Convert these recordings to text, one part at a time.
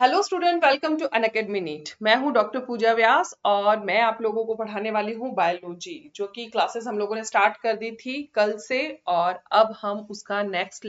Hello student, welcome to Unacademy NEET. मैं हूं doctor पूजा व्यास और मैं आप लोगों को पढ़ाने वाली हूं बायोलॉजी, जो कि क्लासेस हम लोगों ने स्टार्ट कर दी थी कल से। और अब हम उसका नेक्स्ट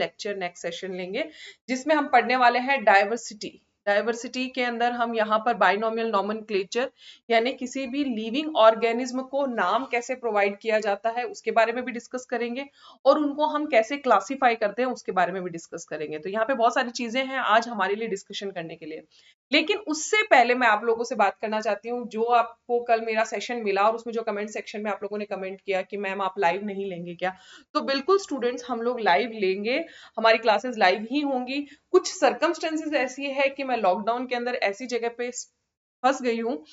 सेशन लेंगे, जिसमें हम पढ़ने वाले हैं डाइवर्सिटी। डाइवर्सिटी के अंदर हम यहाँ पर बाइनोमियल नोमेनक्लेचर, यानी किसी भी लिविंग ऑर्गेनिज्म को नाम कैसे प्रोवाइड किया जाता है उसके बारे में भी डिस्कस करेंगे, और उनको हम कैसे क्लासिफाई करते हैं उसके बारे में भी डिस्कस करेंगे। तो यहाँ पे बहुत सारी चीजें हैं आज हमारे लिए डिस्कशन करने के लिए। लेकिन उससे पहले मैं आप लोगों से बात करना चाहती हूँ, जो आपको कल मेरा सेशन मिला और उसमें जो कमेंट सेक्शन में आप लोगों ने कमेंट किया कि मैम आप लाइव नहीं लेंगे क्या। तो बिल्कुल स्टूडेंट्स, हम लोग लाइव लेंगे, हमारी क्लासेस लाइव ही होंगी। कुछ सर्कमस्टेंसेस ऐसी है कि मैं लॉकडाउन के अंदर ऐसी जगह पे फंस गई हूँ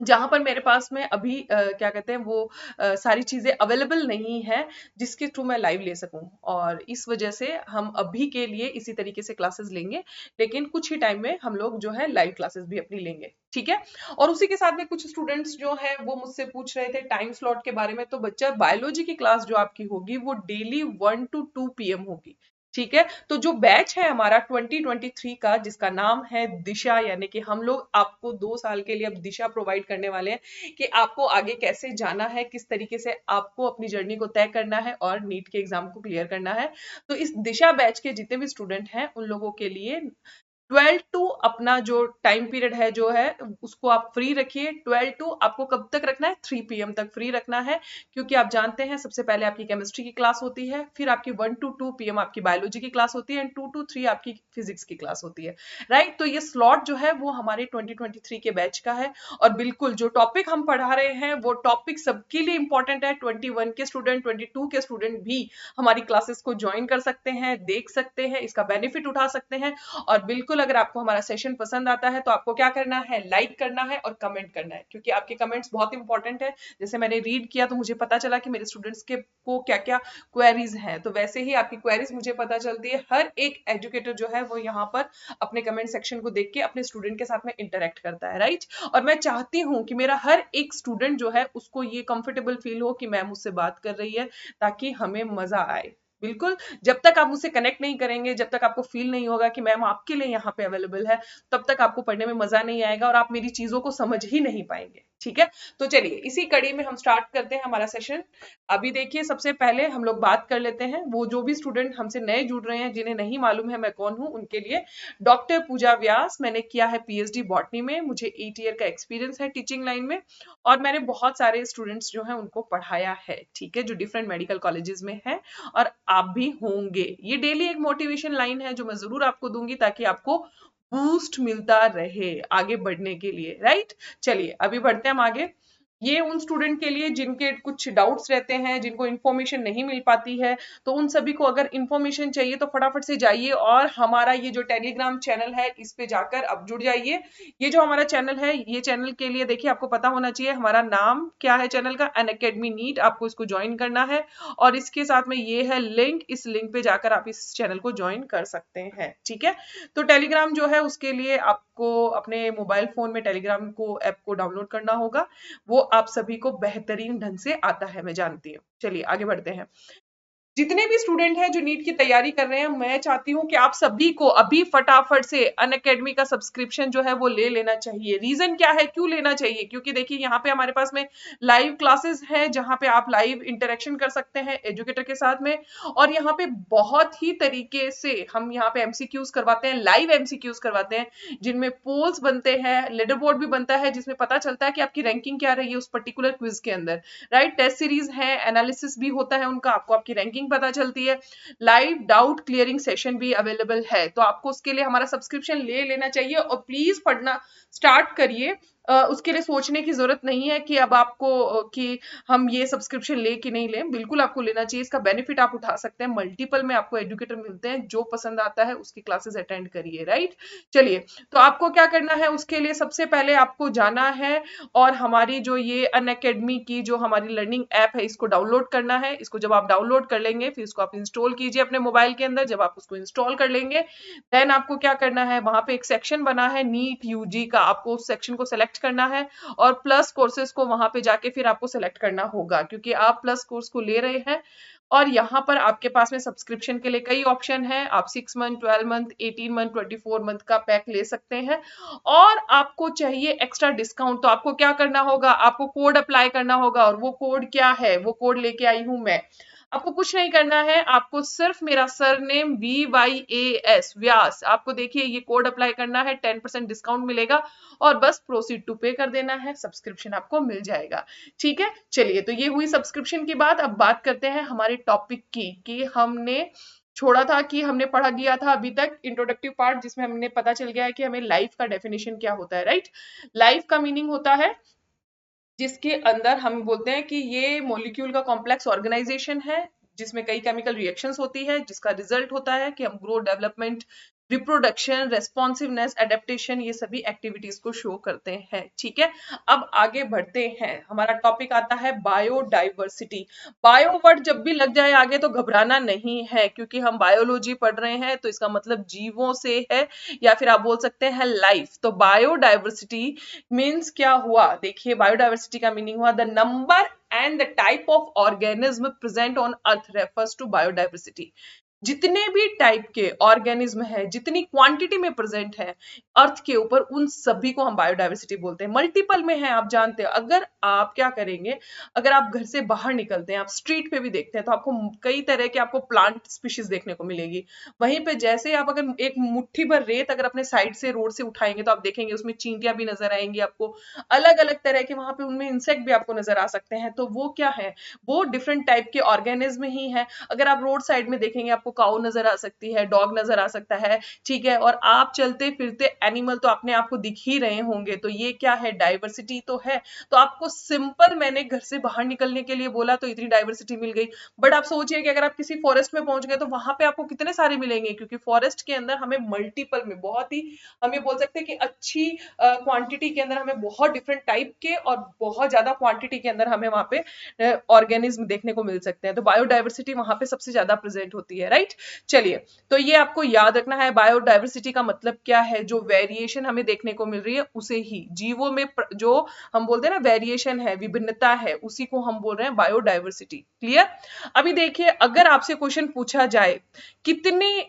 जहां पर मेरे पास में अभी क्या कहते हैं वो सारी चीजें अवेलेबल नहीं है जिसके थ्रू मैं लाइव ले सकूं। और इस वजह से हम अभी के लिए इसी तरीके से क्लासेस लेंगे, लेकिन कुछ ही टाइम में हम लोग जो है लाइव क्लासेस भी अपनी लेंगे, ठीक है। और उसी के साथ में कुछ स्टूडेंट्स जो है वो मुझसे पूछ रहे थे टाइम स्लॉट के बारे में। तो बच्चा, बायोलॉजी की क्लास जो आपकी होगी वो डेली 1 to 2 PM होगी, ठीक है। तो जो बैच है हमारा 2023 का, जिसका नाम है दिशा, यानी कि हम लोग आपको 2 साल के लिए अब दिशा प्रोवाइड करने वाले हैं कि आपको आगे कैसे जाना है, किस तरीके से आपको अपनी जर्नी को तय करना है और नीट के एग्जाम को क्लियर करना है। तो इस दिशा बैच के जितने भी स्टूडेंट हैं उन लोगों के लिए 12 टू अपना जो टाइम पीरियड है जो है उसको आप फ्री रखिए। 12 टू आपको कब तक रखना है, 3 PM तक फ्री रखना है, क्योंकि आप जानते हैं सबसे पहले आपकी केमिस्ट्री की क्लास होती है, फिर आपकी 1 to 2 PM आपकी बायोलॉजी की क्लास होती है, एंड 2 to 3 आपकी फिजिक्स की क्लास होती है, राइट। तो ये स्लॉट जो है वो हमारे 2023 के बैच का है। और बिल्कुल जो टॉपिक हम पढ़ा रहे हैं वो टॉपिक सबके लिए इंपॉर्टेंट है। 21 के स्टूडेंट, 22 के स्टूडेंट भी हमारी क्लासेस को ज्वाइन कर सकते हैं, देख सकते हैं, इसका बेनिफिट उठा सकते हैं। और बिल्कुल अगर आपको हमारा सेशन पसंद आता है तो आपको क्या करना है, लाइक करना है और कमेंट करना है, क्योंकि आपके कमेंट्स बहुत इंपॉर्टेंट है। जैसे मैंने रीड किया तो मुझे पता चला कि मेरे स्टूडेंट्स के को क्या क्या क्वेरीज हैं, तो वैसे ही आपकी क्वेरीज मुझे पता चलती है। हर एक एजुकेटर जो है वो यहाँ पर अपने कमेंट सेक्शन को देख के अपने स्टूडेंट के साथ में इंटरेक्ट करता है, राइट। और मैं चाहती हूँ कि मेरा हर एक स्टूडेंट जो है उसको ये कंफर्टेबल फील हो कि मैम मुझसे बात कर रही है, ताकि हमें मजा आए। बिल्कुल, जब तक आप मुझसे कनेक्ट नहीं करेंगे, जब तक आपको फील नहीं होगा कि मैम आपके लिए यहाँ पे अवेलेबल है, तब तक आपको पढ़ने में मजा नहीं आएगा और आप मेरी चीजों को समझ ही नहीं पाएंगे, ठीक है। तो चलिए इसी कड़ी में हम स्टार्ट करते हैं हमारा सेशन। अभी देखिए, सबसे पहले हम लोग बात कर लेते हैं, वो जो भी स्टूडेंट हमसे नए जुड़ रहे हैं, जिन्हें नहीं मालूम है मैं कौन हूँ, उनके लिए डॉक्टर पूजा व्यास। मैंने किया है PhD बॉटनी में, मुझे 8 ईयर का एक्सपीरियंस है टीचिंग लाइन में, और मैंने बहुत सारे स्टूडेंट्स जो है उनको पढ़ाया है, ठीक है, जो डिफरेंट मेडिकल कॉलेजेस में है, और आप भी होंगे। ये डेली एक मोटिवेशन लाइन है जो मैं जरूर आपको दूंगी, ताकि आपको बूस्ट मिलता रहे आगे बढ़ने के लिए, राइट। चलिए अभी बढ़ते हैं हम आगे। ये उन स्टूडेंट के लिए जिनके कुछ डाउट्स रहते हैं, जिनको इन्फॉर्मेशन नहीं मिल पाती है, तो उन सभी को अगर इन्फॉर्मेशन चाहिए तो फटाफट से जाइए और हमारा ये जो टेलीग्राम चैनल है इस पे जाकर अब जुड़ जाइए। ये जो हमारा चैनल है, ये चैनल के लिए देखिए आपको पता होना चाहिए हमारा नाम क्या है चैनल का, अनअकैडमी नीट। आपको इसको ज्वाइन करना है और इसके साथ में ये है लिंक, इस लिंक पे जाकर आप इस चैनल को ज्वाइन कर सकते हैं, ठीक है। तो टेलीग्राम जो है उसके लिए आपको अपने मोबाइल फोन में टेलीग्राम को ऐप को डाउनलोड करना होगा। वो आप सभी को बेहतरीन ढंग से आता है, मैं जानती हूँ। चलिए आगे बढ़ते हैं। जितने भी स्टूडेंट हैं जो नीट की तैयारी कर रहे हैं, मैं चाहती हूं कि आप सभी को अभी फटाफट से अनअकैडमी का सब्सक्रिप्शन जो है वो ले लेना चाहिए। रीजन क्या है, क्यों लेना चाहिए? क्योंकि देखिए यहाँ पे हमारे पास में लाइव क्लासेस है, जहां पे आप लाइव इंटरेक्शन कर सकते हैं एजुकेटर के साथ में, और यहाँ पे बहुत ही तरीके से हम यहाँ पे MCQs करवाते हैं, लाइव MCQs करवाते हैं, जिनमें पोल्स बनते हैं, लीडर बोर्ड भी बनता है, जिसमें पता चलता है कि आपकी रैंकिंग क्या रही है उस पर्टिकुलर क्विज के अंदर, राइट। टेस्ट सीरीज है, एनालिसिस भी होता है उनका, आपको आपकी रैंकिंग पता चलती है, लाइव डाउट क्लियरिंग सेशन भी अवेलेबल है। तो आपको उसके लिए हमारा सब्सक्रिप्शन ले लेना चाहिए और प्लीज पढ़ना स्टार्ट करिए। उसके लिए सोचने की जरूरत नहीं है कि अब आपको कि हम ये सब्सक्रिप्शन ले कि नहीं ले, बिल्कुल आपको लेना चाहिए। इसका बेनिफिट आप उठा सकते हैं, मल्टीपल में आपको एजुकेटर मिलते हैं, जो पसंद आता है उसकी क्लासेस अटेंड करिए, राइट। चलिए, तो आपको क्या करना है, उसके लिए सबसे पहले आपको जाना है और हमारी जो ये अनअकैडमी की जो हमारी लर्निंग ऐप है इसको डाउनलोड करना है। इसको जब आप डाउनलोड कर लेंगे फिर इसको आप इंस्टॉल कीजिए अपने मोबाइल के अंदर। जब आप उसको इंस्टॉल कर लेंगे देन आपको क्या करना है, वहां पे एक सेक्शन बना है नीट यूजी का, आपको उस सेक्शन को सिलेक्ट करना है और प्लस कोर्सेज को वहां पे जाके फिर आपको सिलेक्ट करना होगा, क्योंकि आप प्लस कोर्स को ले रहे हैं और यहाँ पर आपके पास में सब्सक्रिप्शन के लिए कई ऑप्शन है, आप 6 मंथ, 12 मंथ, 18 मंथ, 24 मंथ का पैक ले सकते हैं। और आपको चाहिए एक्स्ट्रा डिस्काउंट, तो आपको क्या करना होगा, आपको कोड अप्लाई करना होगा, और वो कोड क्या है, वो कोड लेके आई हूं मैं। आपको कुछ नहीं करना है, आपको सिर्फ मेरा सरनेम VYAS व्यास, आपको देखिए ये कोड अप्लाई करना है, 10% डिस्काउंट मिलेगा, और बस प्रोसीड टू पे कर देना है, सब्सक्रिप्शन आपको मिल जाएगा। ठीक है, चलिए, तो ये हुई सब्सक्रिप्शन की बात। अब बात करते हैं हमारे टॉपिक की, कि हमने छोड़ा था कि हमने पढ़ा गया था अभी तक इंट्रोडक्टिव पार्ट, जिसमें हमने पता चल गया है कि हमें लाइफ का डेफिनेशन क्या होता है, राइट। लाइफ का मीनिंग होता है जिसके अंदर हम बोलते हैं कि ये मॉलिक्यूल का कॉम्प्लेक्स ऑर्गेनाइजेशन है, जिसमें कई केमिकल रिएक्शंस होती है, जिसका रिजल्ट होता है कि हम growth, development, reproduction, responsiveness, adaptation, ये सभी एक्टिविटीज को शो करते हैं। ठीक है, अब आगे बढ़ते हैं, हमारा टॉपिक आता है बायोडाइवर्सिटी। बायो वर्ड जब भी लग जाए आगे तो घबराना नहीं है, क्योंकि हम बायोलॉजी पढ़ रहे हैं, तो इसका मतलब जीवों से है, या फिर आप बोल सकते हैं लाइफ। तो बायोडाइवर्सिटी मीन्स क्या हुआ, देखिए बायोडाइवर्सिटी का मीनिंग हुआ the number and the type of organism present on earth refers to biodiversity. जितने भी टाइप के ऑर्गेनिज्म है, जितनी क्वांटिटी में प्रेजेंट है अर्थ के ऊपर, उन सभी को हम बायोडाइवर्सिटी बोलते हैं। मल्टीपल में है, आप जानते हैं। अगर आप क्या करेंगे, अगर आप घर से बाहर निकलते हैं, आप स्ट्रीट पे भी देखते हैं, तो आपको कई तरह के आपको प्लांट स्पीशीज देखने को मिलेगी। वहीं पे जैसे आप अगर एक मुट्ठी भर रेत अगर अपने साइड से रोड से उठाएंगे, तो आप देखेंगे उसमें चींटियां भी नजर आएंगी आपको, अलग अलग तरह के वहां पे उनमें इंसेक्ट भी आपको नजर आ सकते हैं। तो वो क्या है, वो डिफरेंट टाइप के ऑर्गेनिज्म ही है। अगर आप रोड साइड में देखेंगे, आपको काऊ नजर आ सकती है, डॉग नजर आ सकता है, ठीक है, और आप चलते फिरते एनिमल तो अपने आप को दिख ही रहे होंगे। तो ये क्या है, डाइवर्सिटी तो है। तो आपको सिंपल, मैंने घर से बाहर निकलने के लिए बोला तो इतनी डाइवर्सिटी मिल गई। बट आप सोचिए कि अगर आप किसी फॉरेस्ट में पहुंच गए, तो वहां पे आपको कितने सारे मिलेंगे, क्योंकि फॉरेस्ट के अंदर हमें मल्टीपल में, बहुत ही, हम ये बोल सकते हैं कि अच्छी क्वांटिटी के अंदर हमें बहुत डिफरेंट टाइप के और बहुत ज्यादा क्वांटिटी के अंदर हमें वहां पे ऑर्गेनिज्म देखने को मिल सकते हैं। तो बायोडाइवर्सिटी वहां पे सबसे ज्यादा प्रेजेंट होती है, राइट। चलिए, तो ये आपको याद रखना है, बायोडाइवर्सिटी का मतलब क्या है, जो वेरिएशन हमें देखने को मिल रही है उसे ही, जीवों में जो हम बोलते हैं ना वेरिएशन है, विभिन्नता है, उसी को हम बोल रहे हैं बायोडाइवर्सिटी। क्लियर। अभी देखिए, अगर आपसे क्वेश्चन पूछा जाए कितनी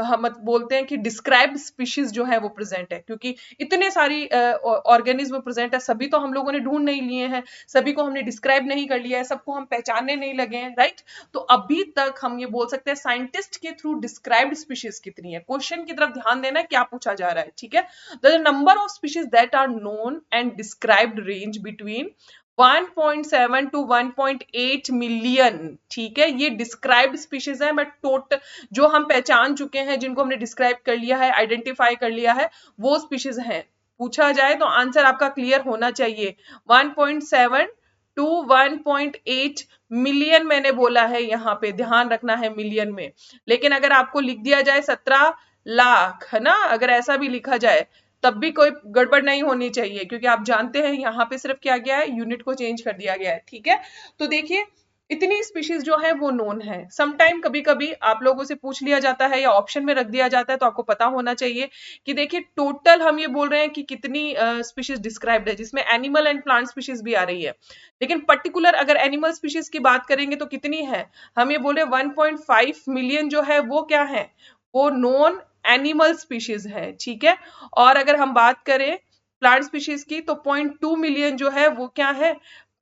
हम बोलते हैं कि डिस्क्राइब्ड स्पीशीज जो है वो प्रेजेंट है, क्योंकि इतने सारी ऑर्गेनिज्म प्रेजेंट है, सभी तो हम लोगों ने ढूंढ नहीं लिए हैं, सभी को हमने डिस्क्राइब नहीं कर लिया है, सबको हम पहचानने नहीं लगे हैं, राइट। तो अभी तक हम ये बोल सकते हैं साइंटिस्ट के थ्रू डिस्क्राइब्ड स्पीशीज कितनी है। क्वेश्चन की तरफ ध्यान देना, क्या पूछा जा रहा है, ठीक है। The number of species that are known and described range between 1.7 to 1.8 million. ठीक है, ये डिस्क्राइब्ड स्पीशीज है, बट टोटल जो हम पहचान चुके हैं, जिनको हमने डिस्क्राइब कर लिया है, आइडेंटिफाई कर लिया है, वो स्पीशीज हैं। पूछा जाए तो आंसर आपका क्लियर होना चाहिए, 1.7 टू 1.8 मिलियन मैंने बोला है, यहाँ पे ध्यान रखना है मिलियन में। लेकिन अगर आपको लिख दिया जाए 17 लाख, है ना, अगर ऐसा भी लिखा जाए तब भी कोई गड़बड़ नहीं होनी चाहिए, क्योंकि आप जानते हैं यहाँ पे सिर्फ क्या गया है, यूनिट को चेंज कर दिया गया है। ठीक है, तो देखिए इतनी स्पीशीज जो है वो नोन है। समटाइम कभी कभी आप लोगों से पूछ लिया जाता है या ऑप्शन में रख दिया जाता है, तो आपको पता होना चाहिए कि देखिए टोटल हम ये बोल रहे हैं कि कितनी स्पीशीज डिस्क्राइब्ड है, जिसमें एनिमल एंड प्लांट स्पीशीज भी आ रही है। लेकिन पर्टिकुलर अगर एनिमल स्पीशीज की बात करेंगे तो कितनी है, हम ये बोले 1.5 मिलियन जो है वो क्या है, वो नॉन एनिमल स्पीशीज है। ठीक है, और अगर हम बात करें प्लांट स्पीशीज की, तो 0.2 मिलियन जो है वो क्या है,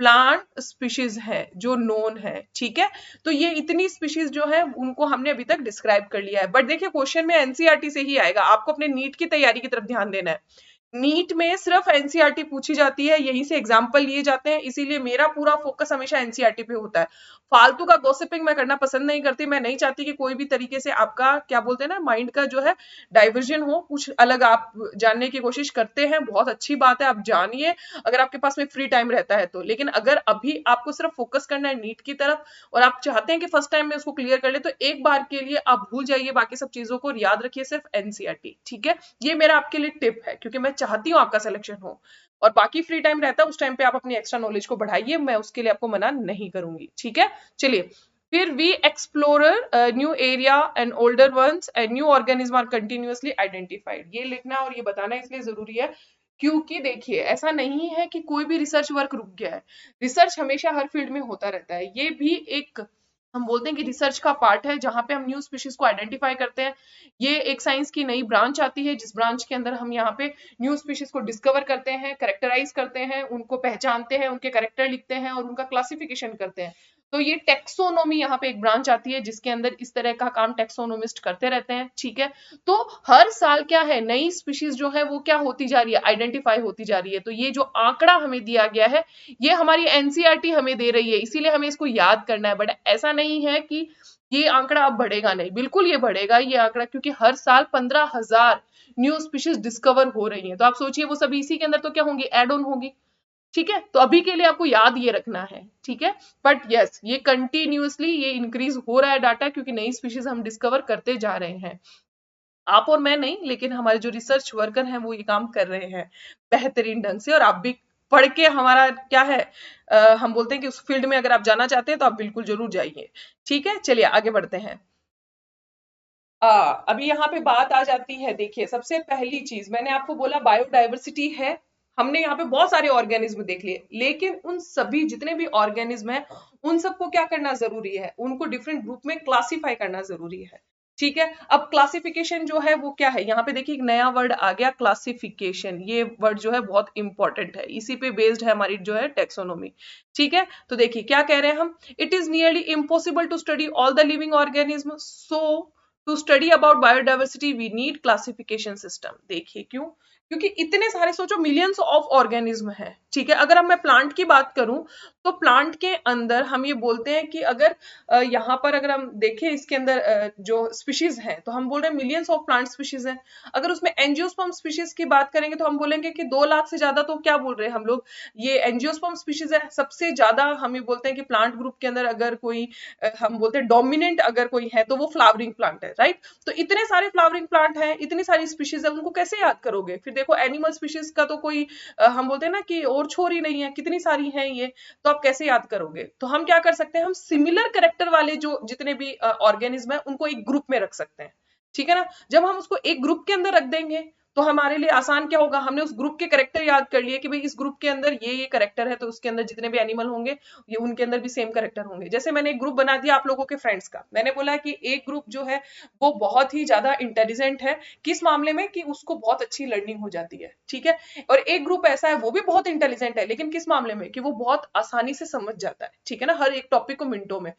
प्लांट स्पीशीज है जो नोन है। ठीक है, तो ये इतनी स्पीशीज जो है उनको हमने अभी तक डिस्क्राइब कर लिया है। बट देखिए क्वेश्चन में एनसीईआरटी से ही आएगा, आपको अपने नीट की तैयारी की तरफ ध्यान देना है। नीट में सिर्फ एनसीईआरटी पूछी जाती है, यहीं से एग्जाम्पल लिए जाते हैं, इसीलिए मेरा पूरा फोकस हमेशा एनसीईआरटी पे होता है। फालतू का गॉसिपिंग मैं करना पसंद नहीं करती, मैं नहीं चाहती कि कोई भी तरीके से आपका क्या बोलते हैं ना, माइंड का जो है डाइवर्जन हो, कुछ अलग आप जानने की कोशिश करते हैं, बहुत अच्छी बात है, आप जानिए अगर आपके पास में फ्री टाइम रहता है तो। लेकिन अगर अभी आपको सिर्फ फोकस करना है नीट की तरफ, और आप चाहते हैं कि फर्स्ट टाइम में उसको क्लियर कर ले, तो एक बार के लिए आप भूल जाइए बाकी सब चीजों को, याद रखिए सिर्फ एनसीईआरटी। ठीक है, ये मेरा आपके लिए टिप है, क्योंकि मैं चाहती हूँ आपका सिलेक्शन हो, और बाकी फ्री टाइम रहता है उस टाइम पे आप अपनी एक्स्ट्रा नॉलेज को बढ़ाइए, मैं उसके लिए आपको मना नहीं करूंगी। ठीक है, चलिए, फिर we explorer new area and older ones and new organism are continuously identified. ये लिखना और ये बताना इसलिए जरूरी है, क्योंकि देखिए ऐसा नहीं है कि कोई भी रिसर्च वर्क रुक गया है, रिसर्च हमेशा हर फील्ड में होता रहता है। ये भी एक हम बोलते हैं कि रिसर्च का पार्ट है जहां पे हम न्यू स्पीशीज को आइडेंटिफाई करते हैं। ये एक साइंस की नई ब्रांच आती है जिस ब्रांच के अंदर हम यहाँ पे न्यू स्पीशीज को डिस्कवर करते हैं, करेक्टराइज करते हैं, उनको पहचानते हैं, उनके करेक्टर लिखते हैं और उनका क्लासिफिकेशन करते हैं। तो ये टेक्सोनोमी यहाँ पे एक ब्रांच आती है जिसके अंदर इस तरह का काम टेक्सोनोमिस्ट करते रहते हैं, ठीक है। तो हर साल क्या है, नई स्पीशीज जो है वो क्या होती जा रही है, आइडेंटिफाई होती जा रही है। तो ये जो आंकड़ा हमें दिया गया है ये हमारी एनसीईआरटी हमें दे रही है, इसीलिए हमें इसको याद करना है। बट ऐसा नहीं है कि ये आंकड़ा अब बढ़ेगा, नहीं, बिल्कुल ये बढ़ेगा ये आंकड़ा, क्योंकि हर साल 15,000 न्यू स्पीशीज डिस्कवर हो रही हैं। तो आप सोचिए वो सब इसी के अंदर तो क्या होंगी, एड ऑन होगी, ठीक है। तो अभी के लिए आपको याद ये रखना है, ठीक है। बट यस, ये कंटिन्यूअसली ये इंक्रीज हो रहा है डाटा, क्योंकि नई स्पीशीज हम डिस्कवर करते जा रहे हैं। आप और मैं नहीं, लेकिन हमारे जो रिसर्च वर्कर हैं वो ये काम कर रहे हैं बेहतरीन ढंग से। और आप भी पढ़ के हमारा क्या है, हम बोलते हैं कि उस फील्ड में अगर आप जाना चाहते हैं तो आप बिल्कुल जरूर जाइए, ठीक है। चलिए आगे बढ़ते हैं। अभी यहाँ पे बात आ जाती है, देखिए सबसे पहली चीज मैंने आपको बोला बायोडाइवर्सिटी है। हमने यहाँ पे बहुत सारे ऑर्गेनिज्म देख लिए, लेकिन उन सभी जितने भी ऑर्गेनिज्म हैं उन सबको क्या करना जरूरी है, उनको डिफरेंट ग्रुप में क्लासिफाई करना जरूरी है, ठीक है। अब क्लासिफिकेशन जो है वो क्या है, यहाँ पे देखिए एक नया वर्ड आ गया, क्लासिफिकेशन। ये वर्ड जो है बहुत इंपॉर्टेंट है, इसी पे बेस्ड है हमारी जो है टेक्सोनोमी, ठीक है। तो देखिए क्या कह रहे हैं हम, it is nearly impossible to study all the living organism, so to study about biodiversity we need classification system. देखिए क्यों, क्योंकि इतने सारे, सोचो मिलियंस ऑफ ऑर्गेनिज्म है, ठीक है। अगर अब मैं प्लांट की बात करूं तो प्लांट के अंदर हम ये बोलते हैं कि अगर यहाँ पर अगर हम देखें इसके अंदर जो स्पीशीज हैं तो हम बोल रहे हैं मिलियंस ऑफ प्लांट स्पीशीज हैं। अगर उसमें एंजियोस्पर्म स्पीशीज की बात करेंगे तो हम बोलेंगे कि 2 लाख से ज्यादा, तो क्या बोल रहे हैं हम लोग, ये एंजियोस्पर्म स्पीशीज है सबसे ज्यादा। हम ये बोलते हैं कि प्लांट ग्रुप के अंदर अगर कोई हम बोलते हैं डोमिनेंट अगर कोई है तो वो फ्लावरिंग प्लांट है, राइट। तो इतने सारे फ्लावरिंग प्लांट हैं, इतनी सारी स्पीशीज है, उनको कैसे याद करोगे। फिर देखो एनिमल स्पीशीज का तो कोई हम बोलते हैं ना कि और छोर ही नहीं है, कितनी सारी हैं ये, तो आप कैसे याद करोगे। तो हम क्या कर सकते हैं, हम सिमिलर कैरेक्टर वाले जो जितने भी ऑर्गेनिज्म है उनको एक ग्रुप में रख सकते हैं, ठीक है ना। जब हम उसको एक ग्रुप के अंदर रख देंगे तो हमारे लिए आसान क्या होगा, हमने उस ग्रुप के करेक्टर याद कर लिए कि भाई इस ग्रुप के अंदर ये करेक्टर है, तो उसके अंदर जितने भी एनिमल होंगे ये उनके अंदर भी सेम करेक्टर होंगे। जैसे मैंने एक ग्रुप बना दिया आप लोगों के फ्रेंड्स का, मैंने बोला कि एक ग्रुप जो है वो बहुत ही ज्यादा इंटेलिजेंट है, किस मामले में कि उसको बहुत अच्छी लर्निंग हो जाती है, ठीक है। और एक ग्रुप ऐसा है वो भी बहुत इंटेलिजेंट है, लेकिन किस मामले में कि वो बहुत आसानी से समझ जाता है, ठीक है ना, हर एक टॉपिक को मिनटों में।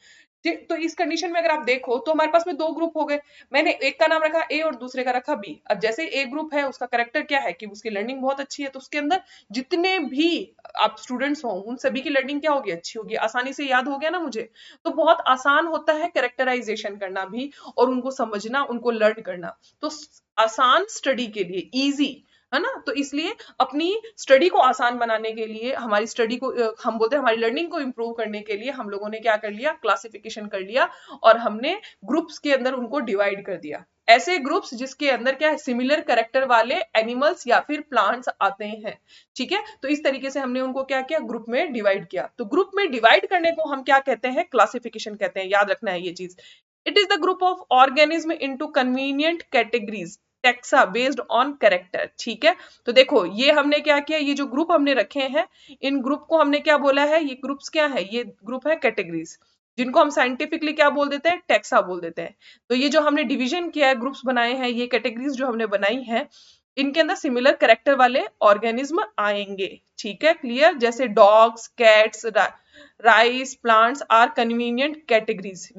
तो इस कंडीशन में अगर आप देखो तो हमारे पास में 2 ग्रुप हो गए। मैंने एक का नाम रखा ए और दूसरे का रखा बी। अब जैसे ए ग्रुप है उसका करेक्टर क्या है कि उसकी लर्निंग बहुत अच्छी है, तो उसके अंदर जितने भी आप स्टूडेंट्स हो उन सभी की लर्निंग क्या होगी, अच्छी होगी, आसानी से याद हो गया ना मुझे। तो बहुत आसान होता है कैरेक्टराइजेशन करना भी और उनको समझना, उनको लर्न करना। तो आसान स्टडी के लिए, इजी है ना, तो इसलिए अपनी स्टडी को आसान बनाने के लिए, हमारी स्टडी को हम बोलते हैं हमारी लर्निंग को इंप्रूव करने के लिए हम लोगों ने क्या कर लिया, क्लासिफिकेशन कर लिया और हमने ग्रुप्स के अंदर उनको डिवाइड कर दिया। ऐसे ग्रुप्स जिसके अंदर क्या है, सिमिलर कैरेक्टर वाले एनिमल्स या फिर प्लांट्स आते हैं, ठीक है। तो इस तरीके से हमने उनको क्या किया, ग्रुप में डिवाइड किया। तो ग्रुप में डिवाइड करने को हम क्या कहते हैं, क्लासिफिकेशन कहते हैं, याद रखना है ये चीज। It is the group of organism into convenient categories taxa based on character, ठीक है। तो देखो ये हमने क्या किया, ये जो ग्रुप हमने रखे हैं इन ग्रुप को हमने क्या बोला है, ये ग्रुप्स क्या है, ये ग्रुप है कैटेगरीज, जिनको हम साइंटिफिकली क्या बोल देते हैं, टेक्सा बोल देते हैं। तो ये जो हमने डिवीजन किया है, ग्रुप्स बनाए हैं, ये कैटेगरीज जो हमने बनाई है इनके अंदर सिमिलर कैरेक्टर वाले ऑर्गेनिज्म आएंगे, ठीक है, क्लियर। जैसे dogs, cats, rice plants are convenient categories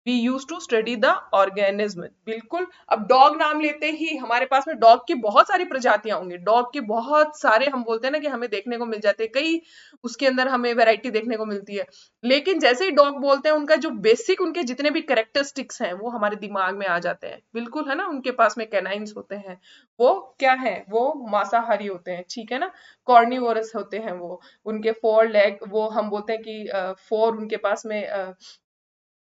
we use to study the organism, बिल्कुल। अब डॉग नाम लेते ही हमारे पास में डॉग की बहुत सारी प्रजातियां होंगी, डॉग के बहुत सारे हम बोलते हैं ना कि हमें देखने को मिल जाते हैं, कई उसके अंदर हमें वैरायटी देखने को मिलती है। लेकिन जैसे ही डॉग बोलते हैं उनका जो बेसिक उनके जितने भी कैरेक्टरिस्टिक्स हैं वो हमारे दिमाग में आ जाते हैं, बिल्कुल, है ना। उनके पास में कैनाइन्स होते हैं, वो क्या है, वो मांसाहारी होते हैं, ठीक है ना, कॉर्निवोरस होते हैं वो, उनके 4 लेग, वो हम बोलते हैं कि 4 उनके पास में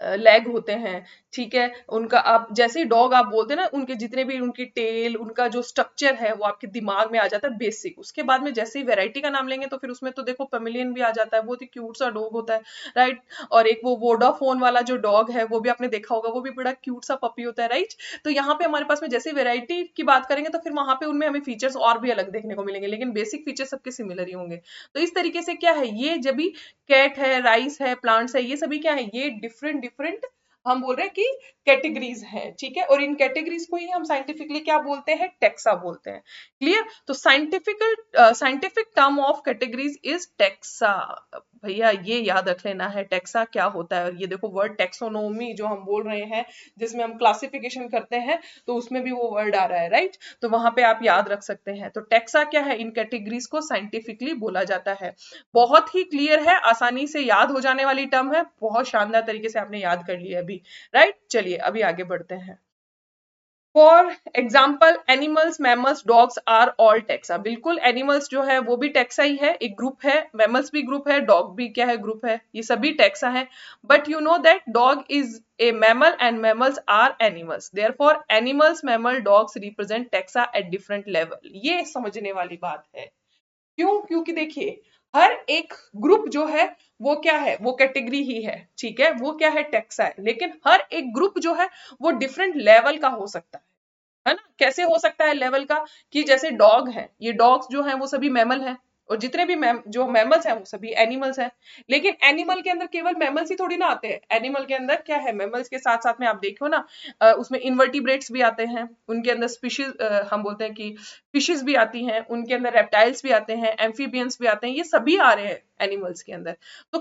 लेग होते हैं, ठीक है। उनका आप जैसे ही डॉग आप बोलते हैं ना, उनके जितने भी उनकी टेल, उनका जो स्ट्रक्चर है वो आपके दिमाग में आ जाता है बेसिक। उसके बाद में जैसे ही वैरायटी का नाम लेंगे तो फिर उसमें तो देखो पेमिलियन भी आ जाता है, बहुत ही क्यूट सा डॉग होता है, राइट। और एक वो वोडाफोन वाला जो डॉग है वो भी आपने देखा होगा, वो भी बड़ा क्यूट सा पपी होता है, राइट। तो यहाँ पे हमारे पास में जैसे वैरायटी की बात करेंगे तो फिर वहां पे उनमें हमें फीचर्स और भी अलग देखने को मिलेंगे, लेकिन बेसिक फीचर सबके सिमिलर ही होंगे। तो इस तरीके से क्या है, ये जब भी कैट है, राइस है, प्लांट्स है, ये सभी क्या है, ये डिफरेंट डिफरेंट हम बोल रहे हैं कि कैटेगरीज हैं, ठीक है। और इन कैटेगरीज को ही हम साइंटिफिकली क्या बोलते हैं, टेक्सा बोलते हैं। क्लियर। तो scientific term of categories is taxa. भैया ये याद रख लेना है टेक्सा क्या होता है। और ये देखो वर्ड टेक्सोनोमी जो हम बोल रहे हैं, जिसमें हम क्लासिफिकेशन करते हैं, तो उसमें भी वो वर्ड आ रहा है, राइट। तो वहां पे आप याद रख सकते हैं। तो टेक्सा क्या है, इन कैटेगरीज को साइंटिफिकली बोला जाता है। बहुत ही क्लियर है, आसानी से याद हो जाने वाली टर्म है, बहुत शानदार तरीके से आपने याद कर लिया अभी, राइट। चलिए अभी आगे बढ़ते हैं। For example animals, mammals, dogs are all taxa. बिल्कुल, एनिमल्स जो है वो भी टेक्सा ही है, एक ग्रुप है। मैमल्स भी ग्रुप है, डॉग भी क्या है, ग्रुप है। ये सभी टेक्सा है। But you know that dog is a mammal and mammals are animals, therefore animals, mammal, dogs represent taxa at different level। ये समझने वाली बात है। क्यों? क्योंकि देखिए हर एक ग्रुप जो है वो क्या है, वो कैटेगरी ही है, ठीक है, वो क्या है, टेक्सा है। लेकिन हर एक ग्रुप जो है वो डिफरेंट लेवल का हो सकता है ना। कैसे हो सकता है लेवल का, कि जैसे डॉग है, ये डॉग्स जो है वो सभी मैमल है, और जितने भी जो मैमल्स हैं वो सभी एनिमल्स हैं। लेकिन एनिमल के अंदर केवल मैमल्स ही थोड़ी ना आते हैं, एनिमल के अंदर क्या है, मैमल्स के साथ साथ में आप देखो ना, उसमें इन्वर्टिब्रेट्स भी आते हैं, उनके अंदर स्पीशीज, हम बोलते हैं कि फिशेस भी आती हैं, उनके अंदर रेप्टाइल्स भी आते हैं, एम्फीबियंस भी आते हैं, ये सभी आ रहे हैं एनिमल्स के अंदर। तो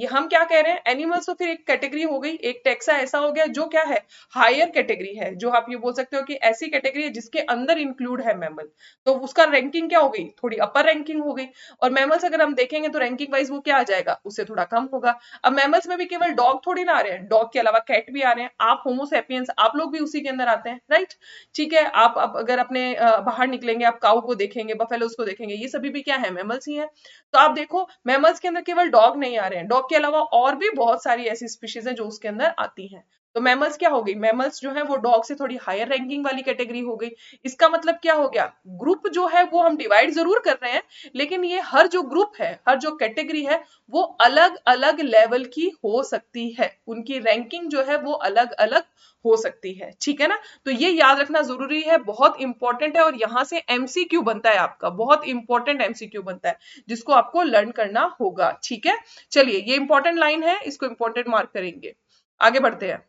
हम क्या कह रहे हैं, एनिमल्स तो फिर एक कैटेगरी हो गई, एक टेक्सा ऐसा हो गया जो क्या है, हायर कैटेगरी है, जो आप ये बोल सकते हो कि ऐसी कैटेगरी है जिसके अंदर इंक्लूड है मैमल, तो उसका रैंकिंग क्या हो गई, थोड़ी अपर रैंकिंग हो गई। और मैमल्स अगर हम देखेंगे तो रैंकिंग वाइज वो क्या आ जाएगा, उससे थोड़ा कम होगा। अब मैमल्स में भी केवल डॉग थोड़ी ना आ रहे हैं, डॉग के अलावा कैट भी आ रहे हैं, आप होमोसेपियंस, आप लोग भी उसी के अंदर आते हैं, राइट। ठीक है, आप अगर अपने बाहर निकलेंगे, आप काऊ को देखेंगे, बफेलोस को देखेंगे, ये सभी भी क्या है, मैमल्स ही हैं। तो आप देखो मैमल्स के अंदर केवल डॉग नहीं आ रहे हैं, डॉग के अलावा और भी बहुत सारी ऐसी स्पीशीज हैं जो उसके अंदर आती हैं। तो मैमल्स क्या हो गई, मैमल्स जो है वो डॉग से थोड़ी हायर रैंकिंग वाली कैटेगरी हो गई। इसका मतलब क्या हो गया, ग्रुप जो है वो हम डिवाइड जरूर कर रहे हैं, लेकिन ये हर जो ग्रुप है, हर जो कैटेगरी है, वो अलग अलग लेवल की हो सकती है, उनकी रैंकिंग जो है वो अलग अलग हो सकती है, ठीक है ना। तो ये याद रखना जरूरी है, बहुत इंपॉर्टेंट है, और यहां से एमसीक्यू बनता है आपका, बहुत इंपॉर्टेंट एमसीक्यू बनता है, जिसको आपको लर्न करना होगा, ठीक है। चलिए ये इंपॉर्टेंट लाइन है, इसको इंपॉर्टेंट मार्क करेंगे। आगे बढ़ते हैं।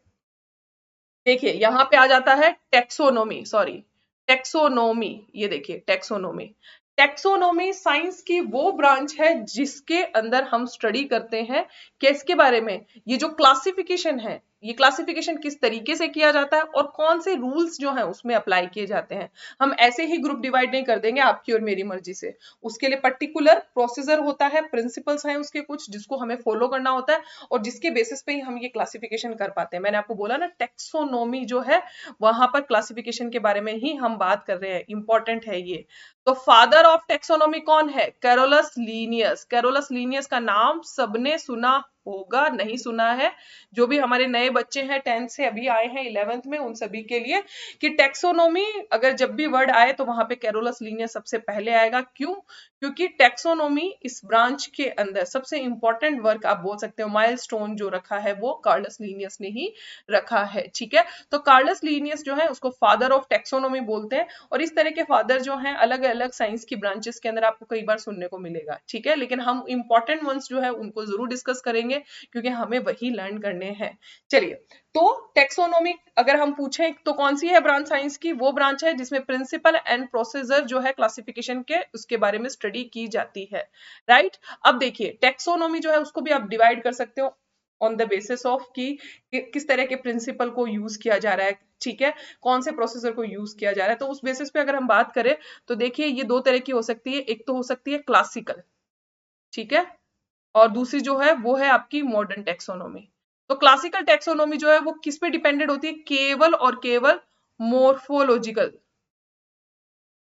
देखिए यहां पे आ जाता है टेक्सोनोमी, सॉरी, टेक्सोनोमी। ये देखिए टेक्सोनोमी, टेक्सोनोमी साइंस की वो ब्रांच है जिसके अंदर हम स्टडी करते हैं किसके बारे में, ये जो क्लासिफिकेशन है, ये क्लासिफिकेशन किस तरीके से किया जाता है और कौन से रूल्स जो हैं उसमें अप्लाई किए जाते हैं। हम ऐसे ही ग्रुप डिवाइड नहीं कर देंगे आपकी और मेरी मर्जी से, उसके लिए पर्टिकुलर प्रोसीजर होता है, प्रिंसिपल्स हैं उसके कुछ, जिसको हमें फॉलो करना होता है, और जिसके बेसिस पे ही हम ये क्लासिफिकेशन कर पाते हैं। मैंने आपको बोला ना टेक्सोनोमी जो है, वहां पर क्लासिफिकेशन के बारे में ही हम बात कर रहे हैं, इंपॉर्टेंट है ये। तो फादर ऑफ टेक्सोनोमी कौन है, कैरोलस लीनियस। कैरोलस लीनियस का नाम सबने सुना होगा, नहीं सुना है, जो भी हमारे नए बच्चे हैं 10th से अभी आए हैं 11th में, उन सभी के लिए, कि टेक्सोनोमी अगर जब भी वर्ड आए तो वहां पे कैरोलस लीनियस सबसे पहले आएगा। क्यों? क्योंकि टेक्सोनोमी इस ब्रांच के अंदर सबसे इंपॉर्टेंट वर्क आप बोल सकते हो, माइलस्टोन जो रखा है वो कार्लस लीनियस ने ही रखा है, ठीक है। तो कार्लस लीनियस जो है उसको फादर ऑफ टेक्सोनोमी बोलते हैं, और इस तरह के फादर जो हैं अलग अलग साइंस की ब्रांचेस के अंदर आपको कई बार सुनने को मिलेगा, ठीक है। लेकिन हम इंपॉर्टेंट वंस जो है उनको जरूर डिस्कस करेंगे, क्योंकि हमें वही लर्न करने हैं। चलिए, तो टेक्सोनोमी अगर हम पूछें तो कौन सी है ब्रांच साइंस की, वो ब्रांच है जिसमें प्रिंसिपल एंड प्रोसीजर जो है क्लासिफिकेशन के, उसके बारे में स्टडी की जाती है, राइट। अब देखिए टेक्सोनोमी जो है उसको भी आप डिवाइड कर सकते हो ऑन द बेसिस ऑफ कि किस तरह के प्रिंसिपल को यूज किया जा रहा है, ठीक है, कौन से प्रोसीजर को यूज किया जा रहा है। तो उस बेसिस पे अगर हम बात करें तो देखिए ये दो तरह की हो सकती है, एक तो हो सकती है क्लासिकल, ठीक है, और दूसरी जो है वो है आपकी मॉडर्न टेक्सोनोमी। तो क्लासिकल टेक्सोनोमी जो है वो किस पे डिपेंडेंट होती है, केवल और केवल मोर्फोलॉजिकल,